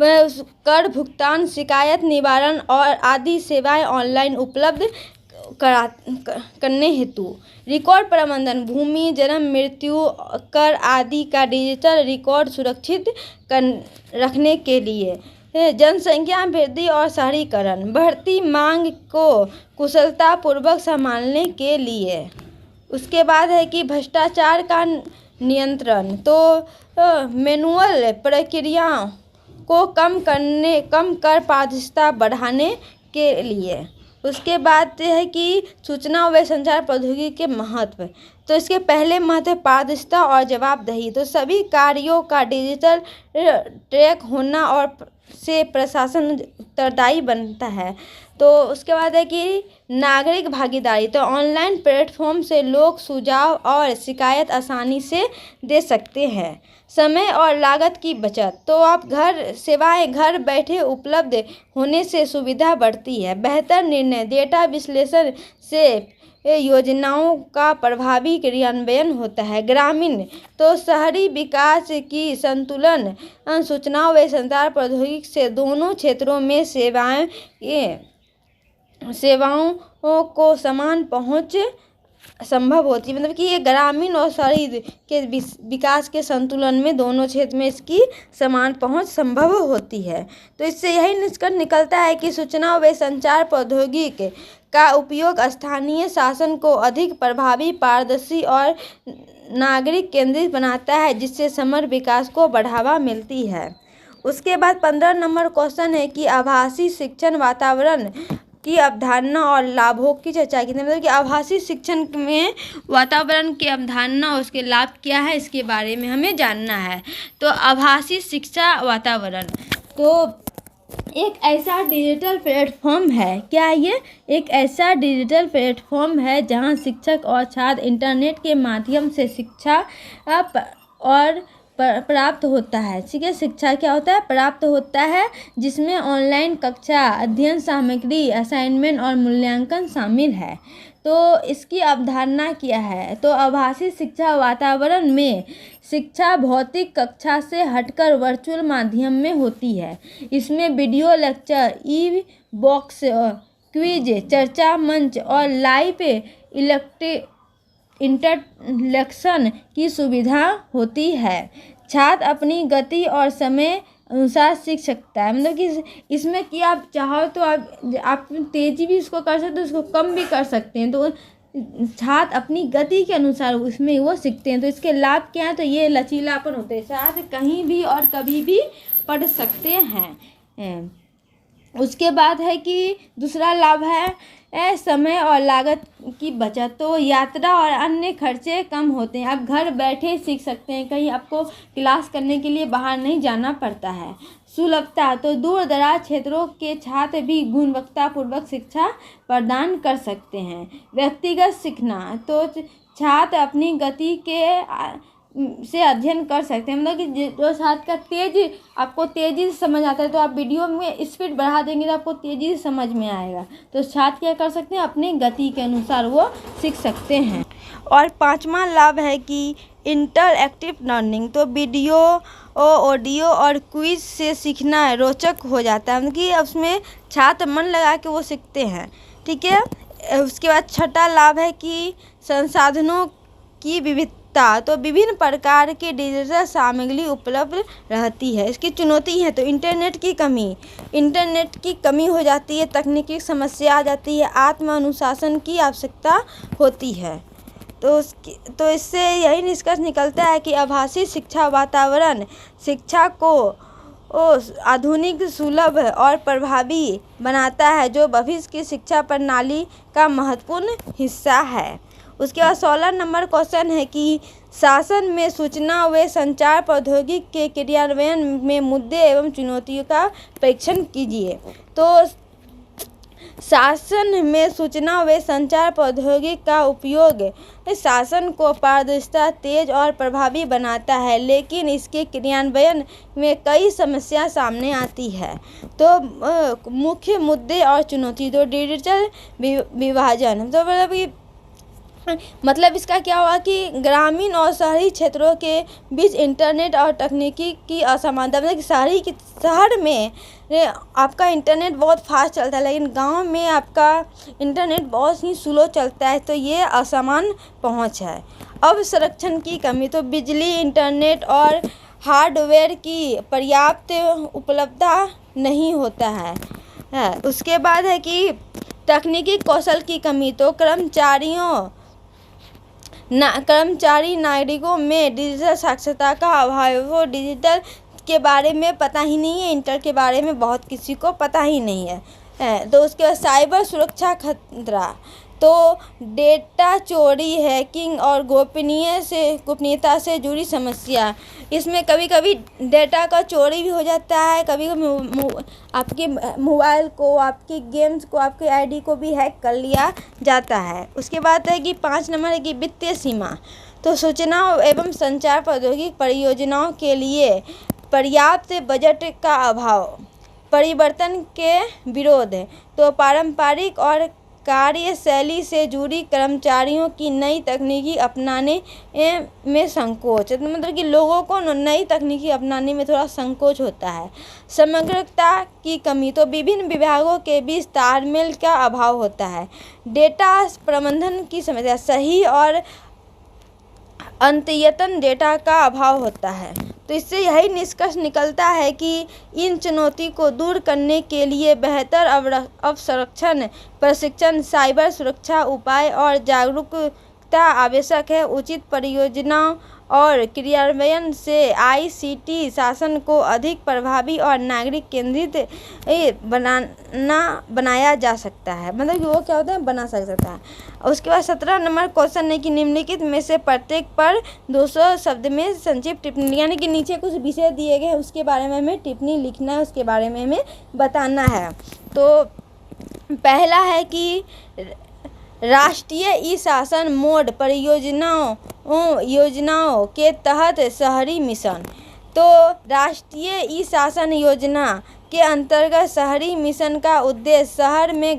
कर भुगतान, शिकायत निवारण और आदि सेवाएं ऑनलाइन उपलब्ध करने हेतु रिकॉर्ड प्रबंधन, भूमि, जन्म, मृत्यु, कर आदि का डिजिटल रिकॉर्ड सुरक्षित रखने के लिए, जनसंख्या वृद्धि और शहरीकरण, बढ़ती मांग को कुशलतापूर्वक संभालने के लिए। उसके बाद है कि भ्रष्टाचार का नियंत्रण, तो मैनुअल प्रक्रियाओं को कम कर पारदर्शिता बढ़ाने के लिए। उसके बाद है कि सूचना व संचार प्रौद्योगिकी के महत्व। तो इसके पहले महत्व पारदर्शिता और जवाबदेही। तो सभी कार्यों का डिजिटल ट्रैक होना और से प्रशासन उत्तरदायी बनता है। तो उसके बाद है कि नागरिक भागीदारी। तो ऑनलाइन प्लेटफॉर्म से लोग सुझाव और शिकायत आसानी से दे सकते हैं। समय और लागत की बचत। तो आप सेवाएं घर बैठे उपलब्ध होने से सुविधा बढ़ती है। बेहतर निर्णय, डेटा विश्लेषण से योजनाओं का प्रभावी क्रियान्वयन होता है। ग्रामीण तो शहरी विकास की संतुलन सूचना व संचार प्रौद्योगिकी से दोनों क्षेत्रों में सेवाओं को समान पहुंच संभव होती है। मतलब कि ये ग्रामीण और शहरी के विकास के संतुलन में दोनों क्षेत्र में इसकी समान पहुंच संभव होती है। तो इससे यही निष्कर्ष निकलता है कि सूचना व संचार प्रौद्योगिकी का उपयोग स्थानीय शासन को अधिक प्रभावी, पारदर्शी और नागरिक केंद्रित बनाता है, जिससे समग्र विकास को बढ़ावा मिलती है। उसके बाद 15 नंबर क्वेश्चन है कि आभासी शिक्षण वातावरण की अवधारणा और लाभों की चर्चा की। मतलब कि आभासी शिक्षण में वातावरण की अवधारणा और उसके लाभ क्या है, इसके बारे में हमें जानना है। तो आभासी शिक्षा वातावरण तो एक ऐसा डिजिटल प्लेटफॉर्म है। क्या है ये? एक ऐसा डिजिटल प्लेटफॉर्म है जहां शिक्षक और छात्र इंटरनेट के माध्यम से शिक्षा और प्राप्त होता है। ठीक है, शिक्षा क्या होता है? प्राप्त होता है, जिसमें ऑनलाइन कक्षा, अध्ययन सामग्री, असाइनमेंट और मूल्यांकन शामिल है। तो इसकी अवधारणा क्या है? तो आभासी शिक्षा वातावरण में शिक्षा भौतिक कक्षा से हटकर वर्चुअल माध्यम में होती है। इसमें video lecture, e box, quiz, चर्चा मंच और लाइव इंटरैक्शन की सुविधा होती है। छात्र अपनी गति और समय अनुसार सीख सकता है। मतलब कि इसमें कि आप चाहो तो आप तेज़ी भी इसको कर सकते हो, इसको कम भी कर सकते हैं। तो छात्र अपनी गति के अनुसार उसमें वो सीखते हैं। तो इसके लाभ क्या है? तो ये लचीलापन होते हैं, छात्र कहीं भी और कभी भी पढ़ सकते हैं। उसके बाद है कि दूसरा लाभ है समय और लागत की बचत। तो यात्रा और अन्य खर्चे कम होते हैं। आप घर बैठे सीख सकते हैं, कहीं आपको क्लास करने के लिए बाहर नहीं जाना पड़ता है। सुलभता, तो दूर दराज क्षेत्रों के छात्र भी गुणवत्तापूर्वक शिक्षा प्रदान कर सकते हैं। व्यक्तिगत सीखना, तो छात्र अपनी गति के से अध्ययन कर सकते हैं। मतलब कि जो छात्र का आपको तेज़ी से समझ आता है, तो आप वीडियो में स्पीड बढ़ा देंगे तो आपको तेज़ी से समझ में आएगा। तो छात्र क्या कर सकते हैं? अपनी गति के अनुसार वो सीख सकते हैं। और 5वां लाभ है कि इंटरएक्टिव लर्निंग। तो वीडियो, ऑडियो और क्विज से सीखना रोचक हो जाता है। मतलब कि उसमें छात्र मन लगा के वो सीखते हैं। ठीक है। उसके बाद 6वां लाभ है कि संसाधनों की विविधता। तो विभिन्न प्रकार के डिजिटल सामग्री उपलब्ध रहती है। इसकी चुनौती है तो इंटरनेट की कमी हो जाती है, तकनीकी समस्या आ जाती है, आत्म अनुशासन की आवश्यकता होती है। तो इससे यही निष्कर्ष निकलता है कि आभासी शिक्षा वातावरण शिक्षा को आधुनिक, सुलभ और प्रभावी बनाता है, जो भविष्य की शिक्षा प्रणाली का महत्वपूर्ण हिस्सा है। उसके बाद 16 नंबर क्वेश्चन है कि शासन में सूचना व संचार प्रौद्योगिकी के क्रियान्वयन में मुद्दे एवं चुनौतियों का परीक्षण कीजिए। तो शासन में सूचना व संचार प्रौद्योगिकी का उपयोग शासन को पारदर्शिता, तेज और प्रभावी बनाता है, लेकिन इसके क्रियान्वयन में कई समस्या सामने आती है। तो मुख्य मुद्दे और चुनौती, तो डिजिटल विभाजन। तो मतलब इसका क्या हुआ कि ग्रामीण और शहरी क्षेत्रों के बीच इंटरनेट और तकनीकी की असमानता। मतलब शहर में आपका इंटरनेट बहुत फास्ट चलता है, लेकिन गांव में आपका इंटरनेट बहुत ही स्लो चलता है। तो ये असमान पहुंच है। अब संरक्षण की कमी, तो बिजली, इंटरनेट और हार्डवेयर की पर्याप्त उपलब्धता नहीं होता है। उसके बाद है कि तकनीकी कौशल की कमी, तो कर्मचारी नागरिकों में डिजिटल साक्षरता का अभाव है। वो डिजिटल के बारे में पता ही नहीं है, इंटर के बारे में बहुत किसी को पता ही नहीं है। है। तो उसके बाद साइबर सुरक्षा खतरा, तो डेटा चोरी, हैकिंग और गोपनीयता से जुड़ी समस्या। इसमें कभी कभी डेटा का चोरी भी हो जाता है, कभी कभी आपके मोबाइल को, आपकी गेम्स को, आपके आईडी को भी हैक कर लिया जाता है। उसके बाद है कि 5 नंबर है कि वित्तीय सीमा, तो सूचना एवं संचार प्रौद्योगिकी परियोजनाओं के लिए पर्याप्त बजट का अभाव, परिवर्तन के विरोध, तो पारंपरिक और कार्यशैली से जुड़ी कर्मचारियों की नई तकनीकी अपनाने में संकोच, मतलब कि लोगों को नई तकनीकी अपनाने में थोड़ा संकोच होता है। समग्रता की कमी, तो विभिन्न विभागों के बीच तालमेल का अभाव होता है। डेटा प्रबंधन की समस्या, सही और अद्यतन डेटा का अभाव होता है। तो इससे यही निष्कर्ष निकलता है कि इन चुनौती को दूर करने के लिए बेहतर अवसंरक्षण, प्रशिक्षण, साइबर सुरक्षा उपाय और जागरूकता आवश्यक है। उचित परियोजनाओं और क्रियान्वयन से आईसीटी शासन को अधिक प्रभावी और नागरिक केंद्रित बनाया जा सकता है, मतलब कि वो क्या होता है, बना सकता है। उसके बाद 17 नंबर क्वेश्चन है कि निम्नलिखित में से प्रत्येक पर 200 शब्द में संक्षिप्त टिप्पणी, यानी कि नीचे कुछ विषय दिए गए हैं, उसके बारे में हमें टिप्पणी लिखना है, उसके बारे में हमें बताना है। तो पहला है कि राष्ट्रीय ई शासन मोड योजनाओं के तहत शहरी मिशन, तो राष्ट्रीय ई शासन योजना के अंतर्गत शहरी मिशन का उद्देश्य शहर में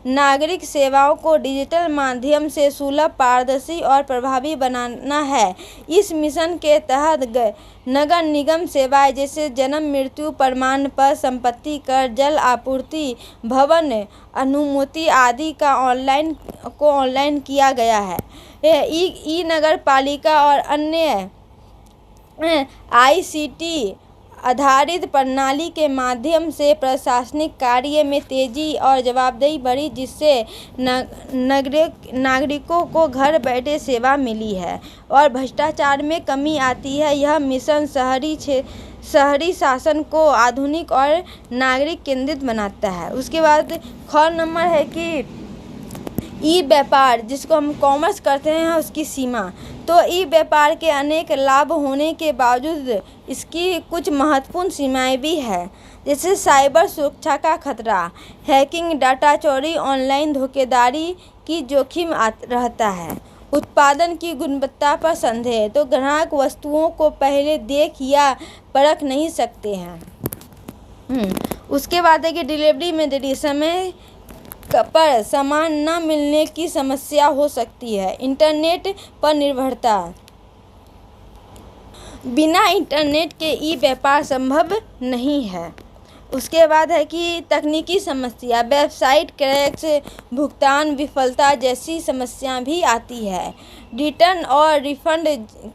नागरिक सेवाओं को डिजिटल माध्यम से सुलभ, पारदर्शी और प्रभावी बनाना है। इस मिशन के तहत नगर निगम सेवाएं जैसे जन्म मृत्यु प्रमाण पत्र, संपत्ति कर, जल आपूर्ति, भवन अनुमति आदि का ऑनलाइन किया गया है। ई नगर पालिका और अन्य आईसीटी आधारित प्रणाली के माध्यम से प्रशासनिक कार्य में तेजी और जवाबदेही बढ़ी, जिससे नागरिकों को घर बैठे सेवा मिली है और भ्रष्टाचार में कमी आती है। यह मिशन शहरी शासन को आधुनिक और नागरिक केंद्रित बनाता है। उसके बाद ख नंबर है कि ई व्यापार, जिसको हम कॉमर्स करते हैं, उसकी सीमा, तो ई व्यापार के अनेक लाभ होने के बावजूद इसकी कुछ महत्वपूर्ण सीमाएं भी हैं, जैसे साइबर सुरक्षा का खतरा, हैकिंग, डाटा चोरी, ऑनलाइन धोखाधड़ी की जोखिम रहता है, उत्पादन की गुणवत्ता पर संदेह, तो ग्राहक वस्तुओं को पहले देख या परख नहीं सकते हैं। उसके बाद है कि डिलीवरी में देरी, समय पर सामान न मिलने की समस्या हो सकती है। इंटरनेट पर निर्भरता, बिना इंटरनेट के ई व्यापार संभव नहीं है। उसके बाद है कि तकनीकी समस्या, वेबसाइट क्रैश, भुगतान विफलता जैसी समस्या भी आती है। रिटर्न और रिफंड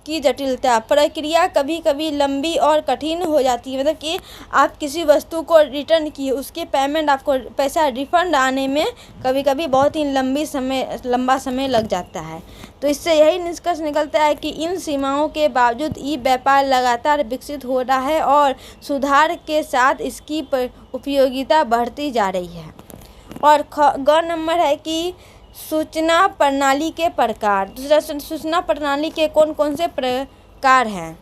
की जटिलता, प्रक्रिया कभी कभी लंबी और कठिन हो जाती है, मतलब कि आप किसी वस्तु को रिटर्न किए, उसके पेमेंट, आपको पैसा रिफंड आने में कभी कभी बहुत ही लंबा समय लग जाता है। तो इससे यही निष्कर्ष निकलता है कि इन सीमाओं के बावजूद ई व्यापार लगातार विकसित हो रहा है और सुधार के साथ इसकी उपयोगिता बढ़ती जा रही है। और ग नंबर है कि सूचना प्रणाली के प्रकार। दूसरा, सूचना प्रणाली के कौन कौन से प्रकार हैं।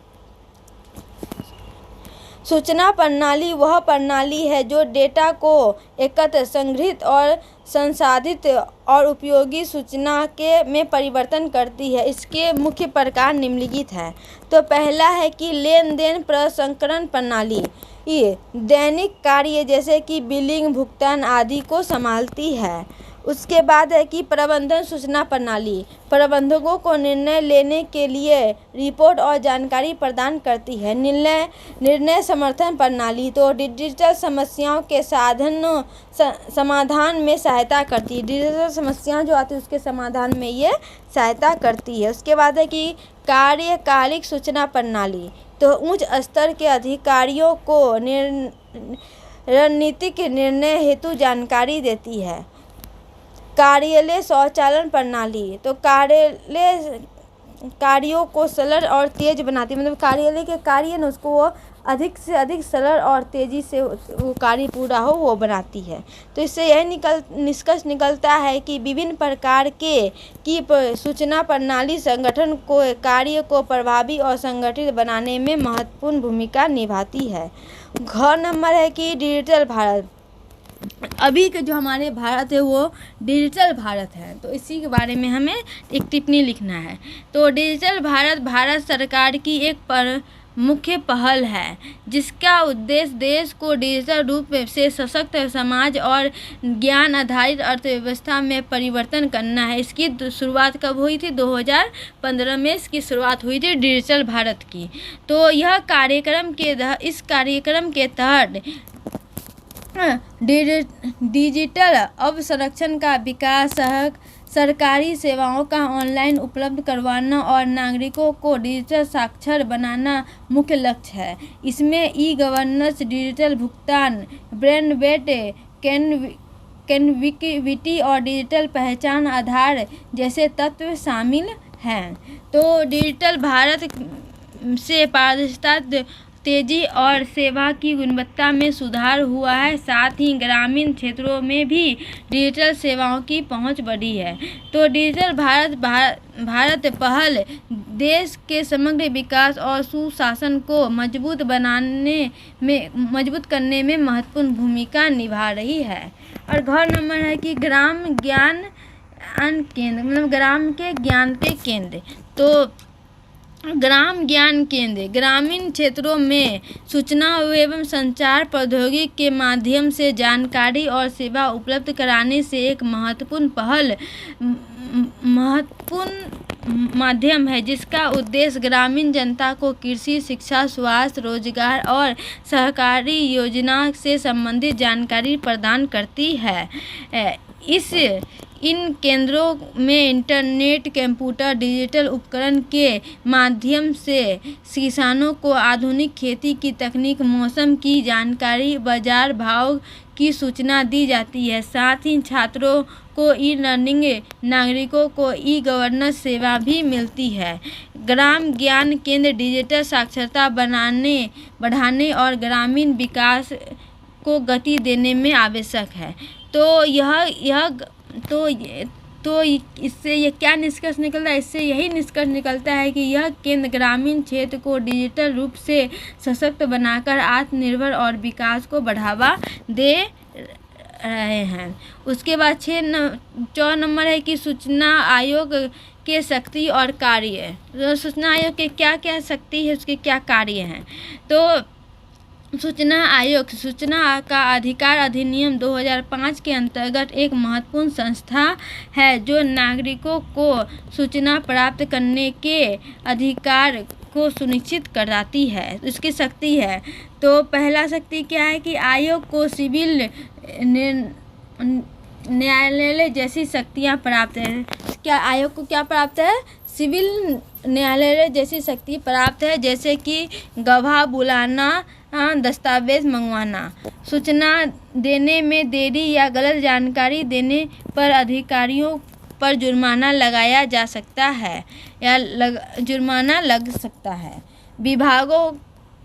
सूचना प्रणाली वह प्रणाली है जो डेटा को एकत्र, संग्रहित और संसाधित और उपयोगी सूचना में परिवर्तन करती है। इसके मुख्य प्रकार निम्नलिखित हैं। तो पहला है कि लेन देन प्रसंस्करण प्रणाली, ये दैनिक कार्य जैसे कि बिलिंग, भुगतान आदि को संभालती है। उसके बाद है कि प्रबंधन सूचना प्रणाली, प्रबंधकों को निर्णय लेने के लिए रिपोर्ट और जानकारी प्रदान करती है। निर्णय समर्थन प्रणाली, तो डिजिटल समस्याओं के समाधान में सहायता करती है। डिजिटल समस्याएं जो आती है उसके समाधान में ये सहायता करती है। उसके बाद है कि कार्यकालिक सूचना प्रणाली, तो उच्च स्तर के अधिकारियों को रणनीतिक निर्णय हेतु जानकारी देती है। कार्यालय स्वचालन प्रणाली, तो कार्यालय कार्यों को सरल और तेज बनाती है, मतलब कार्यालय के कार्य न उसको वो अधिक से अधिक सरल और तेज़ी से वो कार्य पूरा हो वो बनाती है। तो इससे यह निष्कर्ष निकलता है कि विभिन्न प्रकार की सूचना प्रणाली संगठन को कार्य को प्रभावी और संगठित बनाने में महत्वपूर्ण भूमिका निभाती है। घ नंबर है कि डिजिटल भारत। अभी के जो हमारे भारत है वो डिजिटल भारत है, तो इसी के बारे में हमें एक टिप्पणी लिखना है। तो डिजिटल भारत भारत सरकार की एक मुख्य पहल है जिसका उद्देश्य देश को डिजिटल रूप से सशक्त समाज और ज्ञान आधारित अर्थव्यवस्था में परिवर्तन करना है। इसकी शुरुआत कब हुई थी? 2015 में इसकी शुरुआत हुई थी डिजिटल भारत की। तो यह इस कार्यक्रम के तहत डिजिटल अवसंरचना का विकास, सरकारी सेवाओं का ऑनलाइन उपलब्ध करवाना और नागरिकों को डिजिटल साक्षर बनाना मुख्य लक्ष्य है। इसमें ई गवर्नेंस, डिजिटल भुगतान, ब्रॉडबैंड कनेक्टिविटी और डिजिटल पहचान आधार जैसे तत्व शामिल हैं। तो डिजिटल भारत से पारदर्शिता, तेजी और सेवा की गुणवत्ता में सुधार हुआ है। साथ ही ग्रामीण क्षेत्रों में भी डिजिटल सेवाओं की पहुंच बढ़ी है। तो डिजिटल भारत पहल देश के समग्र विकास और सुशासन को मजबूत करने में महत्वपूर्ण भूमिका निभा रही है। और घ नंबर है कि ग्राम ज्ञान केंद्र, मतलब ग्राम के ज्ञान के केंद्र। तो ग्राम ज्ञान केंद्र ग्रामीण क्षेत्रों में सूचना एवं संचार प्रौद्योगिकी के माध्यम से जानकारी और सेवा उपलब्ध कराने से एक महत्वपूर्ण माध्यम है, जिसका उद्देश्य ग्रामीण जनता को कृषि, शिक्षा, स्वास्थ्य, रोजगार और सहकारी योजना से संबंधित जानकारी प्रदान करती है। इन केंद्रों में इंटरनेट, कंप्यूटर, डिजिटल उपकरण के माध्यम से किसानों को आधुनिक खेती की तकनीक, मौसम की जानकारी, बाजार भाव की सूचना दी जाती है। साथ ही छात्रों को ई लर्निंग, नागरिकों को ई गवर्नेंस सेवा भी मिलती है। ग्राम ज्ञान केंद्र डिजिटल साक्षरता बढ़ाने और ग्रामीण विकास को गति देने में आवश्यक है। तो इससे ये क्या निष्कर्ष निकलता है? इससे यही निष्कर्ष निकलता है कि यह केंद्र ग्रामीण क्षेत्र को डिजिटल रूप से सशक्त बनाकर आत्मनिर्भर और विकास को बढ़ावा दे रहे हैं। उसके बाद 4 नंबर है कि सूचना आयोग के शक्ति और कार्य। तो सूचना आयोग के क्या क्या शक्ति है, उसके क्या कार्य हैं? तो सूचना आयोग सूचना का अधिकार अधिनियम 2005 के अंतर्गत एक महत्वपूर्ण संस्था है जो नागरिकों को सूचना प्राप्त करने के अधिकार को सुनिश्चित कराती है। इसकी शक्ति है, तो पहला शक्ति क्या है कि आयोग को सिविल न्यायालय जैसी शक्तियाँ प्राप्त है। क्या आयोग को क्या प्राप्त है? सिविल न्यायालय जैसी शक्ति प्राप्त है, जैसे कि गवाह बुलाना, दस्तावेज मंगवाना, सूचना देने में देरी या गलत जानकारी देने पर अधिकारियों पर जुर्माना लगाया जा सकता है या जुर्माना लग सकता है। विभागों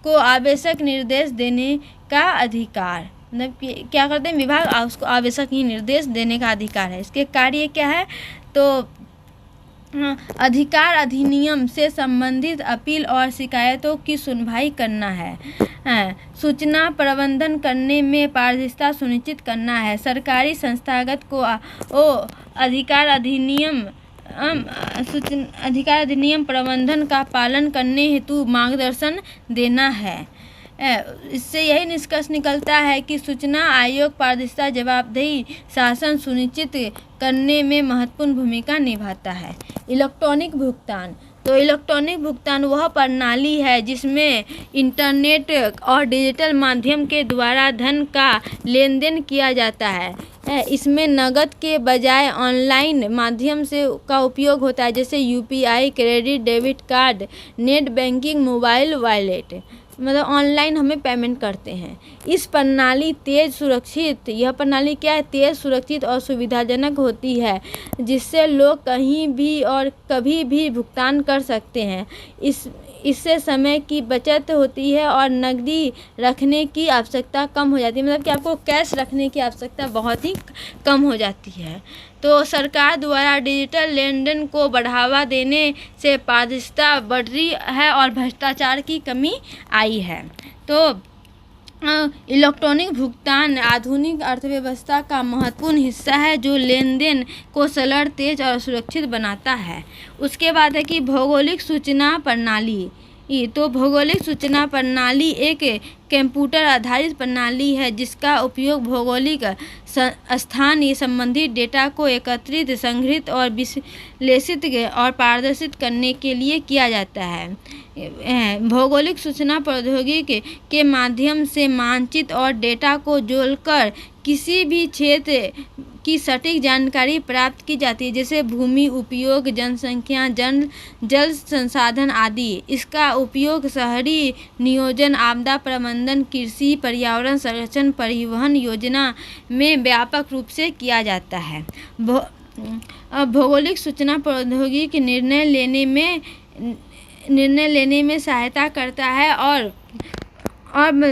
को आवश्यक निर्देश देने का अधिकार, मतलब क्या करते हैं विभाग, उसको आवश्यक ही निर्देश देने का अधिकार है। इसके कार्य क्या है? तो अधिकार अधिनियम से संबंधित अपील और शिकायतों की सुनवाई करना है। सूचना प्रबंधन करने में पारदर्शिता सुनिश्चित करना है। सरकारी संस्थागत को अधिकार अधिनियम प्रबंधन का पालन करने हेतु मार्गदर्शन देना है। इससे यही निष्कर्ष निकलता है कि सूचना आयोग पारदर्शिता, जवाबदेही, शासन सुनिश्चित करने में महत्वपूर्ण भूमिका निभाता है। इलेक्ट्रॉनिक भुगतान। तो इलेक्ट्रॉनिक भुगतान वह प्रणाली है जिसमें इंटरनेट और डिजिटल माध्यम के द्वारा धन का लेन देन किया जाता है। इसमें नकद के बजाय ऑनलाइन माध्यम से का उपयोग होता है, जैसे UPI, credit debit card, net banking, mobile wallet, मतलब ऑनलाइन हमें पेमेंट करते हैं। इस प्रणाली यह प्रणाली क्या है? तेज़, सुरक्षित और सुविधाजनक होती है, जिससे लोग कहीं भी और कभी भी भुगतान कर सकते हैं। इससे समय की बचत होती है और नकदी रखने की आवश्यकता कम हो जाती है, मतलब कि आपको कैश रखने की आवश्यकता बहुत ही कम हो जाती है। तो सरकार द्वारा डिजिटल लेन देन को बढ़ावा देने से पारदर्शिता बढ़ रही है और भ्रष्टाचार की कमी आई है। तो इलेक्ट्रॉनिक भुगतान आधुनिक अर्थव्यवस्था का महत्वपूर्ण हिस्सा है जो लेन देन को सरल, तेज और सुरक्षित बनाता है। उसके बाद है कि भौगोलिक सूचना प्रणाली। तो भौगोलिक सूचना प्रणाली एक कंप्यूटर आधारित प्रणाली है जिसका उपयोग भौगोलिक स्थान संबंधित डेटा को एकत्रित, संग्रहित और विश्लेषित और प्रदर्शित करने के लिए किया जाता है। भौगोलिक सूचना प्रौद्योगिकी के माध्यम से मानचित्र और डेटा को जोड़कर किसी भी क्षेत्र की सटीक जानकारी प्राप्त की जाती है, जैसे भूमि उपयोग, जनसंख्या, जल संसाधन आदि। इसका उपयोग शहरी नियोजन, आपदा प्रबंधन, कृषि, पर्यावरण संरक्षण, परिवहन योजना में व्यापक रूप से किया जाता है। भौगोलिक सूचना प्रौद्योगिकी निर्णय लेने में सहायता करता है और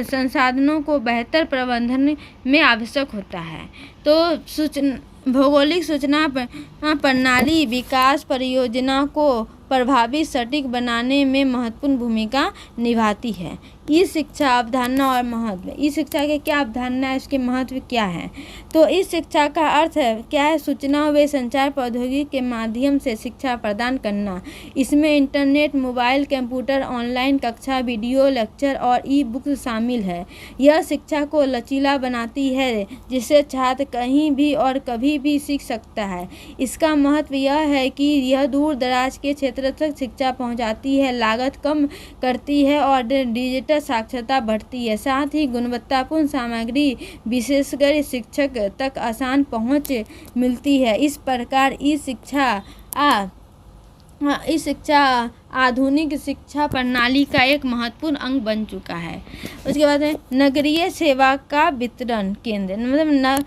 संसाधनों को बेहतर प्रबंधन में आवश्यक होता है। तो भौगोलिक सूचना प्रणाली विकास परियोजना को प्रभावी, सटीक बनाने में महत्वपूर्ण भूमिका निभाती है। ई शिक्षा अवधारणा और महत्व। ई शिक्षा के क्या अवधारणा है, उसके महत्व क्या है? तो इस शिक्षा का अर्थ क्या है? सूचना व संचार प्रौद्योगिकी के माध्यम से शिक्षा प्रदान करना। इसमें इंटरनेट, मोबाइल, कंप्यूटर, ऑनलाइन कक्षा, वीडियो लेक्चर और ई बुक शामिल है। यह शिक्षा को लचीला बनाती है जिससे छात्र कहीं भी और कभी भी सीख सकता है। इसका महत्व यह है कि यह दूर दराज के क्षेत्र तक शिक्षा पहुंचाती है, लागत कम करती है और डिजिटल साक्षरता बढ़ती है। साथ ही गुणवत्तापूर्ण सामग्री, विशेषकर शिक्षक तक आसान पहुंच मिलती है। इस प्रकार ई शिक्षा आधुनिक शिक्षा प्रणाली का एक महत्वपूर्ण अंग बन चुका है। उसके बाद है नगरीय सेवा का वितरण केंद्र, मतलब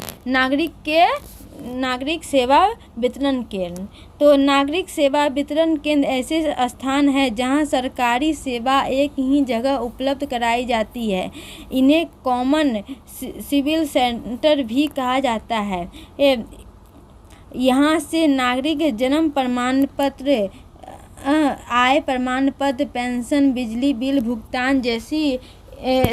नागरिक सेवा वितरण केंद्र। तो नागरिक सेवा वितरण केंद्र ऐसे स्थान है जहां सरकारी सेवा एक ही जगह उपलब्ध कराई जाती है। इन्हें कॉमन सिविल सेंटर भी कहा जाता है। यहाँ से नागरिक जन्म प्रमाण पत्र, आय प्रमाण पत्र, पेंशन, बिजली बिल भुगतान जैसी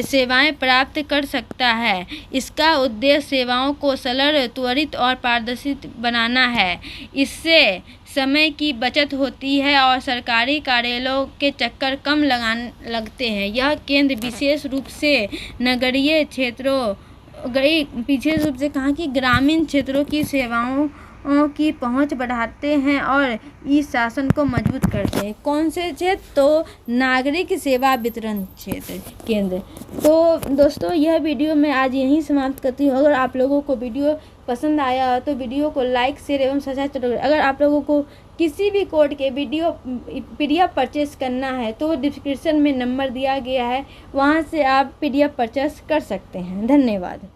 सेवाएं प्राप्त कर सकता है। इसका उद्देश्य सेवाओं को सरल, त्वरित और पारदर्शी बनाना है। इससे समय की बचत होती है और सरकारी कार्यालयों के चक्कर कम लगते हैं। यह केंद्र विशेष रूप से नगरीय क्षेत्रों, विशेष रूप से कहाँ की ग्रामीण क्षेत्रों की सेवाओं की पहुंच बढ़ाते हैं और ई शासन को मजबूत करते हैं। कौन से क्षेत्र? तो नागरिक सेवा वितरण क्षेत्र केंद्र। तो दोस्तों, यह वीडियो मैं आज यहीं समाप्त करती हूँ। अगर आप लोगों को वीडियो पसंद आया तो वीडियो को लाइक, शेयर एवं सब्सक्राइब करें। अगर आप लोगों को किसी भी कोड के PDF परचेस करना है तो डिस्क्रिप्शन में नंबर दिया गया है, वहाँ से आप PDF परचेस कर सकते हैं। धन्यवाद।